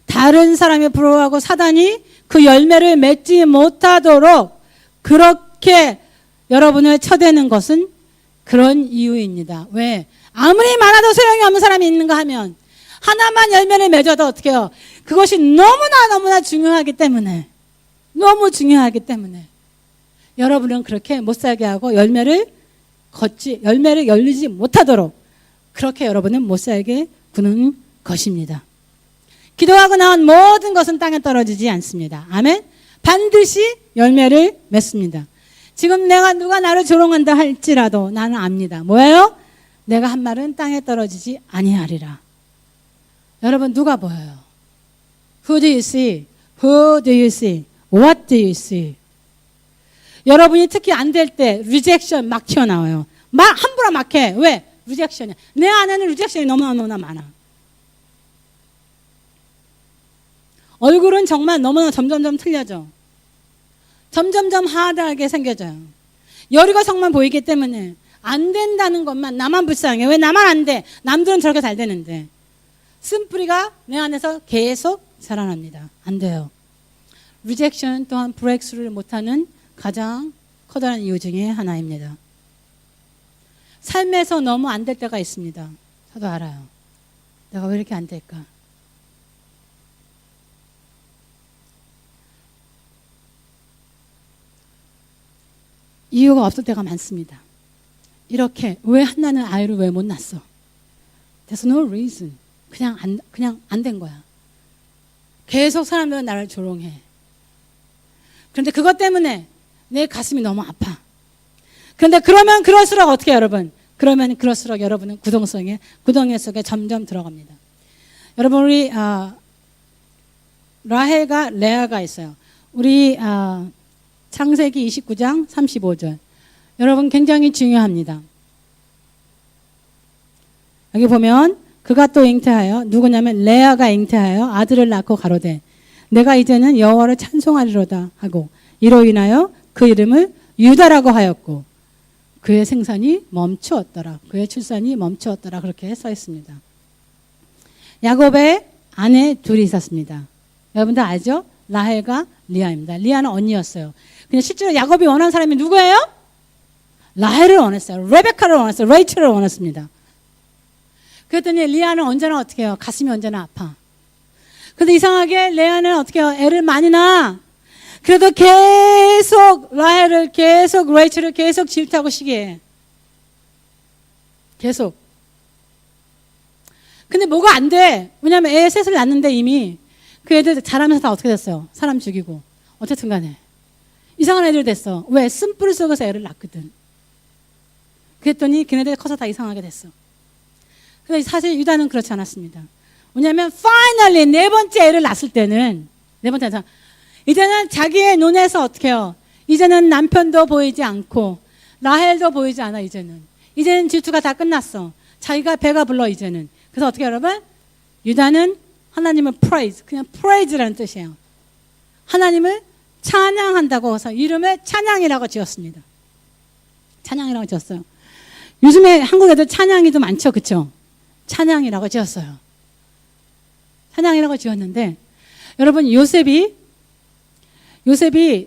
다른 사람이 부러워하고 사단이 그 열매를 맺지 못하도록 그렇게 여러분을 쳐대는 것은 그런 이유입니다. 왜? 아무리 많아도 소용이 없는 사람이 있는가 하면 하나만 열매를 맺어도 어떻게 해요? 그것이 너무나 중요하기 때문에 너무 중요하기 때문에 여러분은 그렇게 못 살게 하고 열매를 열리지 못하도록 그렇게 여러분은 못 살게 구는 것입니다. 기도하고 나온 모든 것은 땅에 떨어지지 않습니다. 아멘. 반드시 열매를 맺습니다. 지금 누가 나를 조롱한다 할지라도 나는 압니다. 뭐예요? 내가 한 말은 땅에 떨어지지 아니하리라. 여러분 누가 보여요? Who do you see? Who do you see? What do you see? 여러분이 특히 안 될 때 리젝션 막 튀어나와요. 함부로 막 해. 왜? 리젝션이야. 내 안에는 리젝션이 너무나 많아. 얼굴은 정말 너무나 점점점 틀려져. 점점점 하드하게 생겨져요. 여리고성만 보이기 때문에 안 된다는 것만 나만 불쌍해. 왜 나만 안 돼? 남들은 저렇게 잘 되는데. 쓴뿌리가 내 안에서 계속 자라납니다. 안 돼요. 리젝션 또한 브레이크스루를 못하는 가장 커다란 이유 중에 하나입니다. 삶에서 너무 안 될 때가 있습니다. 저도 알아요. 내가 왜 이렇게 안 될까? 이유가 없을 때가 많습니다. 이렇게 왜 한나는 아이를 왜 못 낳았어? There's no reason. 그냥 안 된 거야. 계속 사람들은 나를 조롱해. 그런데 그것 때문에 내 가슴이 너무 아파. 그런데 그러면 그럴수록 어떻게 해요, 여러분? 그러면 그럴수록 여러분은 구덩이 속에 점점 들어갑니다. 여러분 우리 라헬과 레아가 있어요. 우리 창세기 29장 35절. 여러분 굉장히 중요합니다. 여기 보면 그가 또 잉태하여 누구냐면 레아가 잉태하여 아들을 낳고 가로되 내가 이제는 여호와를 찬송하리로다 하고 이로 인하여 그 이름을 유다라고 하였고 그의 생산이 멈추었더라. 그의 출산이 멈추었더라. 그렇게 써 있습니다. 야곱의 아내 둘이 있었습니다. 여러분들 알죠? 라헬과 리아입니다. 리아는 언니였어요. 근데 실제로 야곱이 원하는 사람이 누구예요? 라헬을 원했어요. 레베카를 원했어요. 레이첼을 원했습니다. 그랬더니 리아는 언제나 어떻게 해요? 가슴이 언제나 아파. 근데 이상하게 레아는 어떻게 해요? 애를 많이 낳아. 그래도 계속 라헬을 계속 레이첼을 계속 질투하고 시기해. 계속. 근데 뭐가 안 돼. 왜냐면 애 셋을 낳는데 이미 그 애들 자라면서 다 어떻게 됐어요? 사람 죽이고. 어쨌든 간에. 이상한 애들 됐어. 왜? 쓴뿌리 속에서 애를 낳거든. 그랬더니 걔네들 커서 다 이상하게 됐어. 근데 사실 유다는 그렇지 않았습니다. 왜냐면 finally 네 번째 애를 낳았을 때는 이제는 자기의 눈에서 어떻게 해요? 이제는 남편도 보이지 않고 라헬도 보이지 않아. 이제는 질투가 다 끝났어. 자기가 배가 불러 이제는. 그래서 어떻게 여러분? 유다는 하나님을 praise, 그냥 praise라는 뜻이에요. 하나님을 찬양한다고 해서 이름을 찬양이라고 지었습니다. 찬양이라고 지었어요. 요즘에 한국 애들 찬양이도 많죠, 그렇죠? 찬양이라고 지었어요. 찬양이라고 지었는데 여러분 요셉이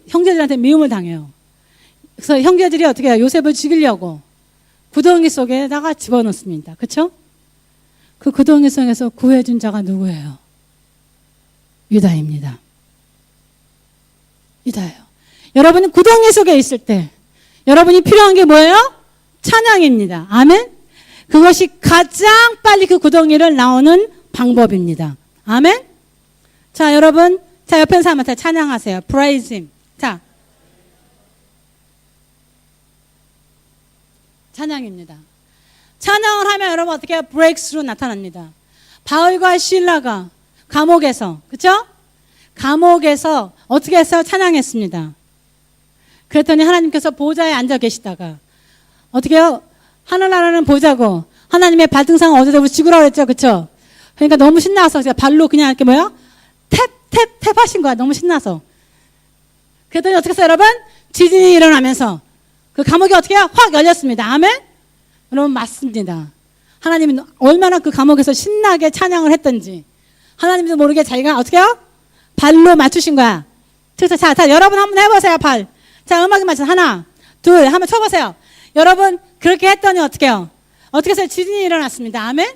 형제들한테 미움을 당해요. 그래서 형제들이 어떻게 해요? 요셉을 죽이려고 구덩이 속에다가 집어넣습니다. 그렇죠? 그 구덩이 속에서 구해준 자가 누구예요? 유다입니다. 유다예요. 여러분은 구덩이 속에 있을 때 여러분이 필요한 게 뭐예요? 찬양입니다. 아멘? 그것이 가장 빨리 그 구덩이를 나오는 방법입니다. 아멘? 자, 여러분. 자, 옆에 사람한테 찬양하세요. Praise Him. 자. 찬양입니다. 찬양을 하면 여러분 어떻게 해요? 브레이크스루 나타납니다. 바울과 실라가 감옥에서, 그쵸? 감옥에서 어떻게 했어요? 찬양했습니다. 그랬더니 하나님께서 보좌에 앉아 계시다가 어떻게 해요? 하늘나라는 보자고 하나님의 발등상 어디서 찍으라고 했죠. 그쵸? 그러니까 너무 신나서 발로 그냥 이렇게 뭐야? 탭 하신 거야. 너무 신나서. 그랬더니 어떻게 했어요, 여러분? 지진이 일어나면서 그 감옥이 어떻게 해요? 확 열렸습니다. 아멘? 여러분, 맞습니다. 하나님이 얼마나 그 감옥에서 신나게 찬양을 했던지 하나님도 모르게 자기가 어떻게 해요? 발로 맞추신 거야. 자, 여러분 한번 해보세요, 발. 자, 음악에 맞춰서 하나, 둘, 한번 쳐보세요. 여러분, 그렇게 했더니 어떻게 해요? 어떻게 해서 지진이 일어났습니다. 아멘?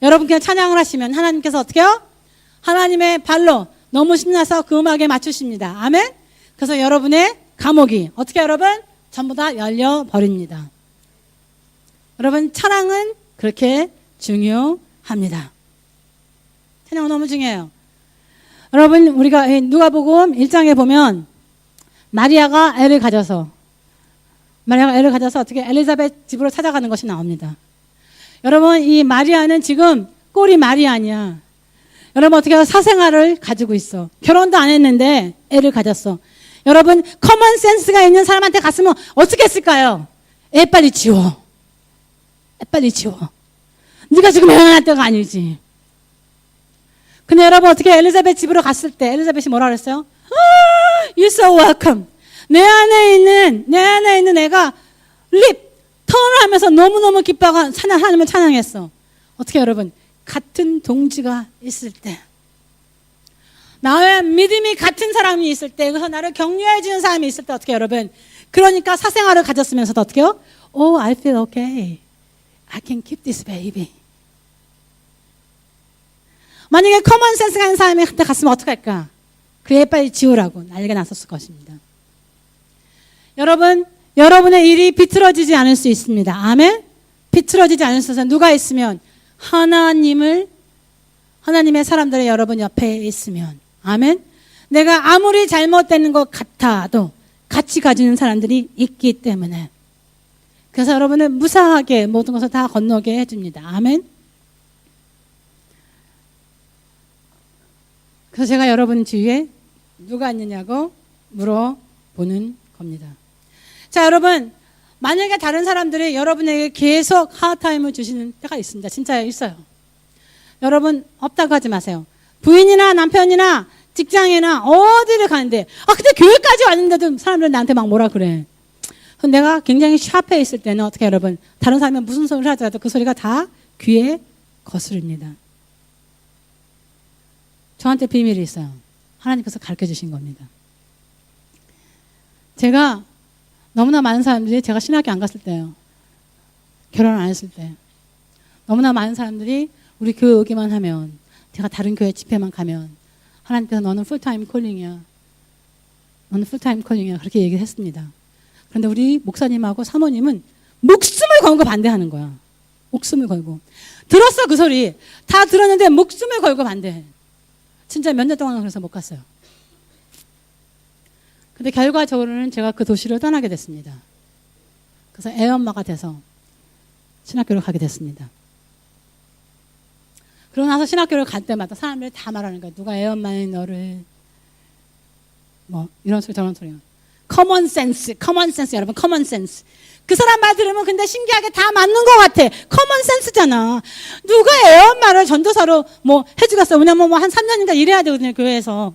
여러분 그냥 찬양을 하시면 하나님께서 어떻게 해요? 하나님의 발로 너무 신나서 그 음악에 맞추십니다. 아멘? 그래서 여러분의 감옥이 어떻게 여러분? 전부 다 열려버립니다. 여러분 찬양은 그렇게 중요합니다. 찬양은 너무 중요해요. 여러분 우리가 누가복음 1장에 보면 마리아가 애를 가져서 어떻게 엘리자벳 집으로 찾아가는 것이 나옵니다. 여러분 이 마리아는 지금 꼴이 말이 아니야. 여러분 어떻게 사생활을 가지고 있어. 결혼도 안 했는데 애를 가졌어. 여러분 커먼 센스가 있는 사람한테 갔으면 어떻게 했을까요? 애 빨리 지워. 애 빨리 지워. 네가 지금 애어날 때가 아니지. 근데 여러분 어떻게 엘리자벳 집으로 갔을 때 엘리자벳이 뭐라 그랬어요? You're so welcome. 내 안에 있는 애가 턴을 하면서 너무너무 기뻐하고 하나님을 찬양했어. 어떻게 여러분 같은 동지가 있을 때 나와 믿음이 같은 사람이 있을 때 그래서 나를 격려해 주는 사람이 있을 때 어떻게 여러분 그러니까 사생활을 가졌으면서도 어떻게요? Oh, I feel okay. I can keep this baby. 만약에 커먼 센스가 있는 사람한테 갔으면 어떡할까? 그래 빨리 지우라고 난리가 났었을 것입니다. 여러분 여러분의 일이 비틀어지지 않을 수 있습니다. 아멘? 비틀어지지 않을 수 있어서 누가 있으면 하나님의 사람들이 여러분 옆에 있으면 아멘? 내가 아무리 잘못되는 것 같아도 같이 가지는 사람들이 있기 때문에 그래서 여러분은 무사하게 모든 것을 다 건너게 해줍니다. 아멘? 그래서 제가 여러분 주위에 누가 있느냐고 물어보는 겁니다. 자 여러분 만약에 다른 사람들이 여러분에게 계속 하드타임을 주시는 때가 있습니다. 진짜 있어요. 여러분 없다고 하지 마세요. 부인이나 남편이나 직장이나 어디를 가는데 근데 교회까지 왔는데도 사람들이 나한테 막 뭐라 그래. 내가 굉장히 샤프해 있을 때는 어떻게 여러분 다른 사람이 무슨 소리를 하더라도 그 소리가 다 귀에 거스릅니다. 저한테 비밀이 있어요. 하나님께서 가르쳐 주신 겁니다. 제가 너무나 많은 사람들이 제가 신학교 안 갔을 때요. 결혼 안 했을 때. 너무나 많은 사람들이 우리 교회 오기만 하면 제가 다른 교회 집회만 가면 하나님께서 너는 풀타임 콜링이야. 너는 풀타임 콜링이야. 그렇게 얘기를 했습니다. 그런데 우리 목사님하고 사모님은 목숨을 걸고 반대하는 거야. 목숨을 걸고. 들었어 그 소리. 다 들었는데 목숨을 걸고 반대해. 진짜 몇 년 동안 그래서 못 갔어요. 근데 결과적으로는 제가 그 도시를 떠나게 됐습니다. 그래서 애엄마가 돼서 신학교를 가게 됐습니다. 그러고 나서 신학교를 갈 때마다 사람들이 다 말하는 거예요. 누가 애엄마인 너를 뭐 이런 소리 저런 소리. 커먼 센스 여러분 커먼 센스. 그 사람 말 들으면 근데 신기하게 다 맞는 것 같아. 커먼 센스잖아. 누가 애엄마를 전도사로 뭐 해주겠어. 왜냐면 뭐 한 3년인가 일해야 되거든요 교회에서.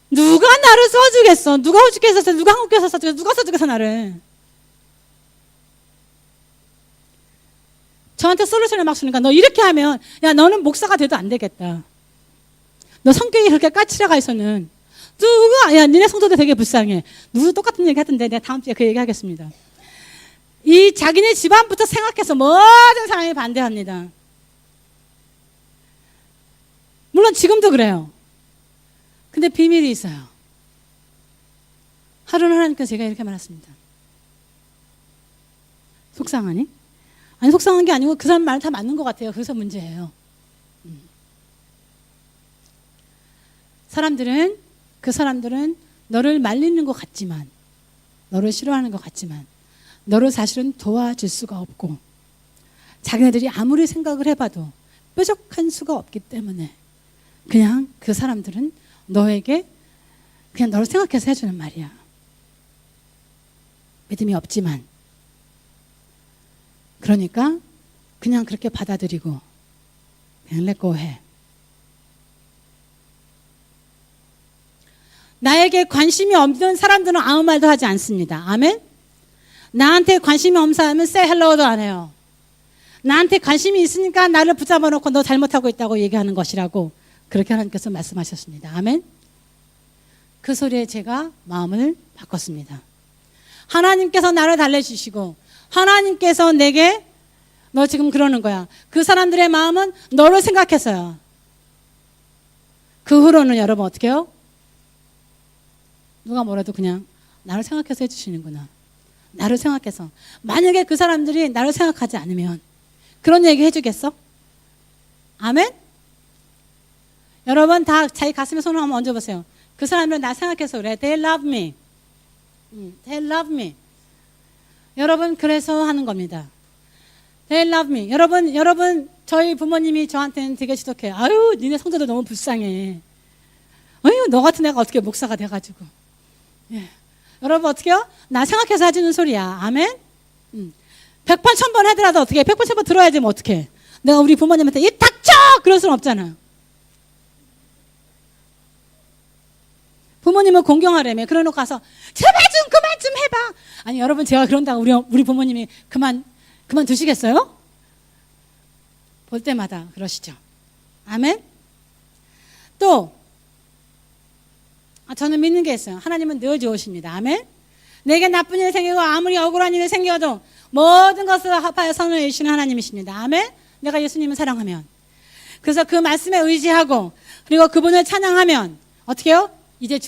누가 나를 써주겠어? 누가 호주교회 썼어? 누가 한국교회 썼어? 누가 써주겠어 나를? 저한테 솔루션을 막 주니까 너 이렇게 하면 야 너는 목사가 돼도 안 되겠다. 너 성격이 그렇게 까칠해가 있어는 누가 야 니네 성도들 되게 불쌍해. 누구 똑같은 얘기 하던데 내가 다음 주에 그 얘기 하겠습니다. 이 자기네 집안부터 생각해서 모든 사람이 반대합니다. 물론 지금도 그래요. 근데 비밀이 있어요. 하루는 하나님께서 제가 이렇게 말했습니다. 속상하니? 아니 속상한 게 아니고 그 사람 말 다 맞는 것 같아요. 그래서 문제예요. 그 사람들은 너를 말리는 것 같지만 너를 싫어하는 것 같지만 너를 사실은 도와줄 수가 없고 자기네들이 아무리 생각을 해봐도 뾰족한 수가 없기 때문에 그냥 그 사람들은 너에게 그냥 너를 생각해서 해주는 말이야. 믿음이 없지만 그러니까 그냥 그렇게 받아들이고 그냥 렛고 해. 나에게 관심이 없는 사람들은 아무 말도 하지 않습니다. 아멘? 나한테 관심이 없는 사람은 say hello도 안 해요. 나한테 관심이 있으니까 나를 붙잡아 놓고 너 잘못하고 있다고 얘기하는 것이라고 그렇게 하나님께서 말씀하셨습니다. 아멘? 그 소리에 제가 마음을 바꿨습니다. 하나님께서 나를 달래주시고 하나님께서 내게 너 지금 그러는 거야. 그 사람들의 마음은 너를 생각해서요. 그 후로는 여러분 어떻게 해요? 누가 뭐래도 그냥 나를 생각해서 해주시는구나. 나를 생각해서. 만약에 그 사람들이 나를 생각하지 않으면 그런 얘기 해주겠어? 아멘? 여러분 다 자기 가슴에 손을 한번 얹어보세요. 그 사람들은 나 생각해서 그래. They love me. They love me. 여러분 그래서 하는 겁니다. They love me. 여러분 저희 부모님이 저한테는 되게 지독해요. 아유 니네 성도들 너무 불쌍해. 아유 너 같은 애가 어떻게 목사가 돼가지고. 예. 여러분 어떻게요? 나 생각해서 해주는 소리야. 아멘? 100번 1000번 하더라도 어떻게 해? 100번 1000번 들어야지 뭐 어떻게. 내가 우리 부모님한테 입 닥쳐! 그럴 수는 없잖아요. 부모님을 공경하려면 그러놓고 가서 제발 좀 그만 좀 해봐. 아니 여러분 제가 그런다고 우리 부모님이 그만 두시겠어요? 볼 때마다 그러시죠. 아멘? 또 저는 믿는 게 있어요. 하나님은 늘 좋으십니다. 아멘? 내게 나쁜 일이 생기고 아무리 억울한 일이 생겨도 모든 것을 합하여 선을 이루시는 하나님이십니다. 아멘? 내가 예수님을 사랑하면. 그래서 그 말씀에 의지하고 그리고 그분을 찬양하면 어떻게 해요? 이제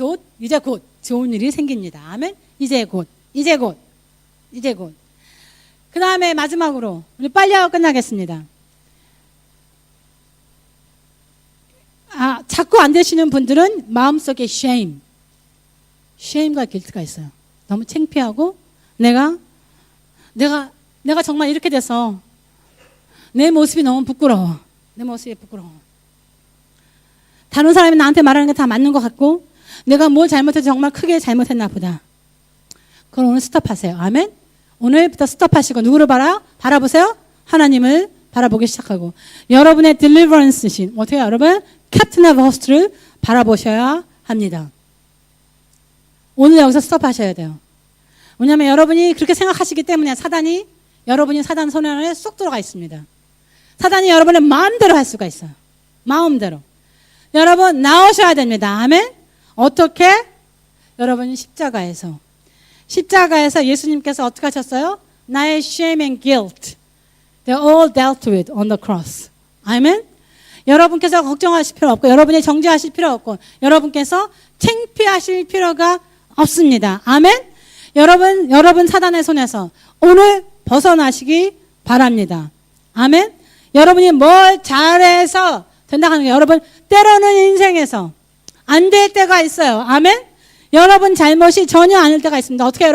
곧 좋은 일이 생깁니다. 아멘? 이제 곧. 그 다음에 마지막으로 우리 빨리 하고 끝나겠습니다. 자꾸 안 되시는 분들은 마음속에 shame과 guilt가 있어요. 너무 창피하고 내가 정말 이렇게 돼서 내 모습이 너무 부끄러워. 다른 사람이 나한테 말하는 게 다 맞는 것 같고 내가 뭘 잘못해서 정말 크게 잘못했나 보다. 그럼 오늘 스톱하세요. 아멘? 오늘부터 스톱하시고 누구를 바라보세요? 하나님을 바라보기 시작하고 여러분의 deliverance신 어떻게 여러분? 캡틴 오브 호스트를 바라보셔야 합니다. 오늘 여기서 스톱하셔야 돼요. 왜냐하면 여러분이 그렇게 생각하시기 때문에 여러분이 사단 손 안에 쏙 들어가 있습니다. 사단이 여러분의 마음대로 할 수가 있어요. 마음대로. 여러분 나오셔야 됩니다. 아멘? 어떻게? 여러분이 십자가에서 예수님께서 어떻게 하셨어요? 나의 shame and guilt they're all dealt with on the cross. 아멘? 여러분께서 걱정하실 필요 없고 여러분이 정죄하실 필요 없고 여러분께서 창피하실 필요가 없습니다. 아멘? 여러분 사단의 손에서 오늘 벗어나시기 바랍니다. 아멘? 여러분이 뭘 잘해서 된다고 하는 게 여러분 때로는 인생에서 안 될 때가 있어요. 아멘? 여러분 잘못이 전혀 아닐 때가 있습니다. 어떻게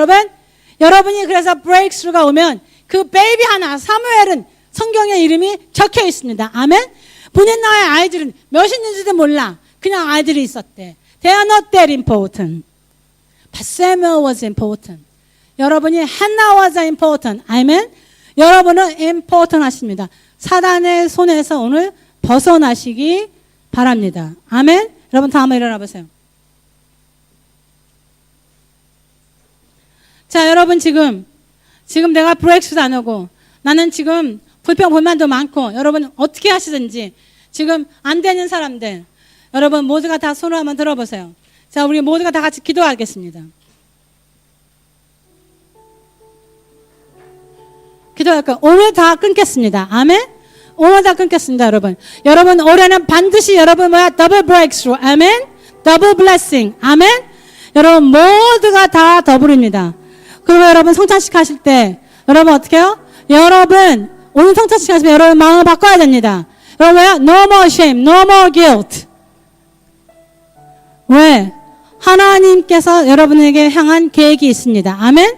여러분이 그래서 브레이크스루가 오면 그 베이비 하나 사무엘은 성경의 이름이 적혀 있습니다. 아멘? 본인 나라의 아이들은 몇인지도 몰라. 그냥 아이들이 있었대. They are not that important. But Samuel was important. 여러분이 Hannah was important. 아멘? 여러분은 important 하십니다. 사단의 손에서 오늘 벗어나시기 바랍니다. 아멘? 여러분 다 한번 일어나 보세요. 자, 여러분 지금 내가 브레이크스도 안 오고 나는 지금 불평불만도 많고 여러분 어떻게 하시든지 지금 안 되는 사람들 여러분 모두가 다 손을 한번 들어보세요. 자, 우리 모두가 다 같이 기도하겠습니다. 기도할까요? 오늘 다 끊겠습니다. 아멘? 오늘 다 끊겠습니다, 여러분. 여러분 올해는 반드시 여러분 더블 브레이크스루. 아멘? 더블 블레싱. 아멘? 여러분 모두가 다 더블입니다. 그리고 여러분 성찬식 하실 때 여러분 어떻게 해요? 여러분 오늘 성찬식 하시면 여러분 마음을 바꿔야 됩니다. 여러분 no more shame, no more guilt. 왜? 하나님께서 여러분에게 향한 계획이 있습니다. 아멘?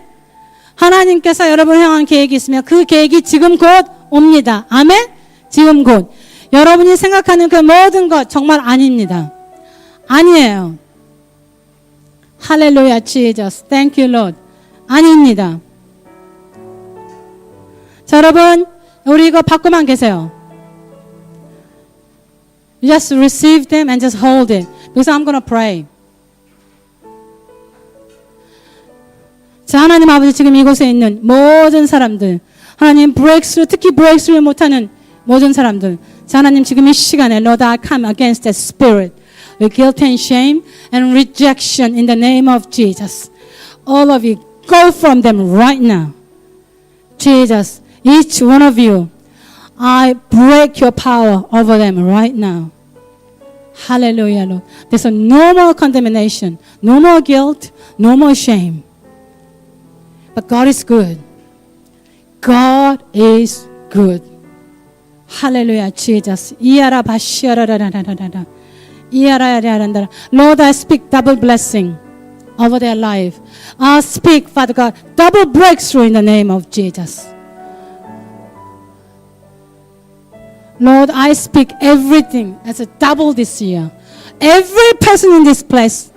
하나님께서 여러분을 향한 계획이 있으며 그 계획이 지금 곧 옵니다. 아멘? 지금 곧. 여러분이 생각하는 그 모든 것 정말 아닙니다. 아니에요. 할렐루야, Jesus. Thank you, Lord. 아닙니다. 자, 여러분, 우리 이거 받고만 계세요. You just receive them and just hold it. Because I'm going to pray. 자, 하나님 아버지 지금 이곳에 있는 모든 사람들, 하나님 브레이크스루, 특히 브레이크스루 못하는 모든 사람들, 자, 하나님 지금 이 시간에 Lord, I come against that spirit, with guilt and shame and rejection in the name of Jesus. All of you, go from them right now. Jesus, each one of you, I break your power over them right now. Hallelujah, Lord. There's no more condemnation, no more guilt, no more shame. But God is good. God is good. Hallelujah, Jesus. 이아라 바시아라라라라라. 이아라야라란다. Lord, I speak double blessing over their life. I speak, Father God, double breakthrough in the name of Jesus. Lord, I speak everything as a double this year. Every person in this place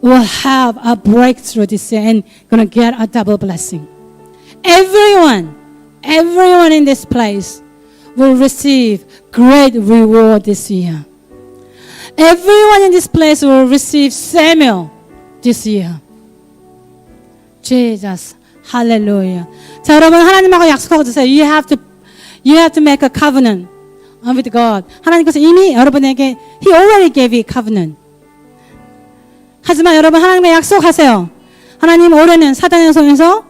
will have a breakthrough this year and going to get a double blessing. Everyone in this place will receive great reward this year. Everyone in this place will receive Samuel this year. Jesus. Hallelujah. 자, 여러분 하나님하고 약속하고 드세요. You have to make a covenant with God. 하나님께서 이미 여러분에게 He already gave you covenant. 하지만 여러분 하나님과 약속하세요. 하나님 올해는 사단의 손에서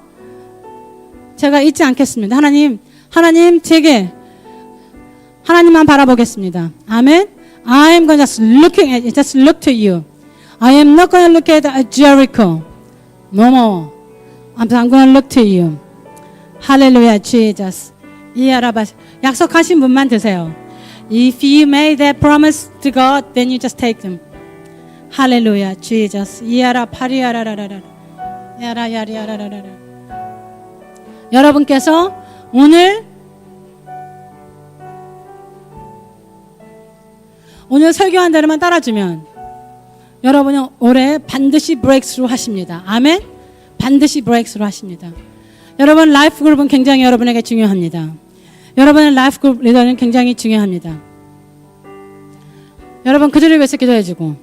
제가 잊지 않겠습니다. 하나님 제게 하나님만 바라보겠습니다. 아멘. I am going to just look to you. I am not going to look at Jericho. No more. I'm going to look to you. Hallelujah, Jesus. 이해하라바. 약속하신 분만 드세요. If you made that promise to God, then you just take them. Hallelujah, Jesus. 이해하라 파리야라라라라. 야라야리야라라라. 여러분께서 오늘 설교한 대로만 따라주면 여러분은 올해 반드시 브레이크스루 하십니다. 아멘? 반드시 브레이크스루 하십니다. 여러분 라이프 그룹은 굉장히 여러분에게 중요합니다. 여러분의 라이프 그룹 리더는 굉장히 중요합니다. 여러분 그들을 위해서 기도해주고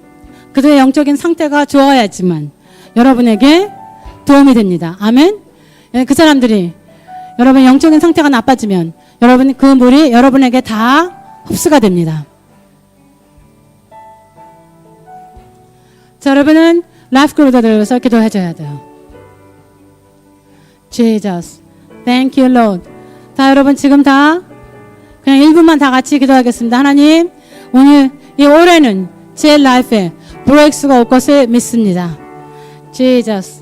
그들의 영적인 상태가 좋아야지만 여러분에게 도움이 됩니다. 아멘? 그 사람들이 여러분 영적인 상태가 나빠지면 여러분 그 물이 여러분에게 다 흡수가 됩니다. 자, 여러분은 라이프 그룹 리더들을 위해서 기도해줘야 돼요. Jesus, thank you, Lord. 자, 여러분 지금 다 그냥 1분만 다 같이 기도하겠습니다. 하나님, 오늘 이 올해는 제 라이프에 브레이크스가 올 것을 믿습니다. Jesus.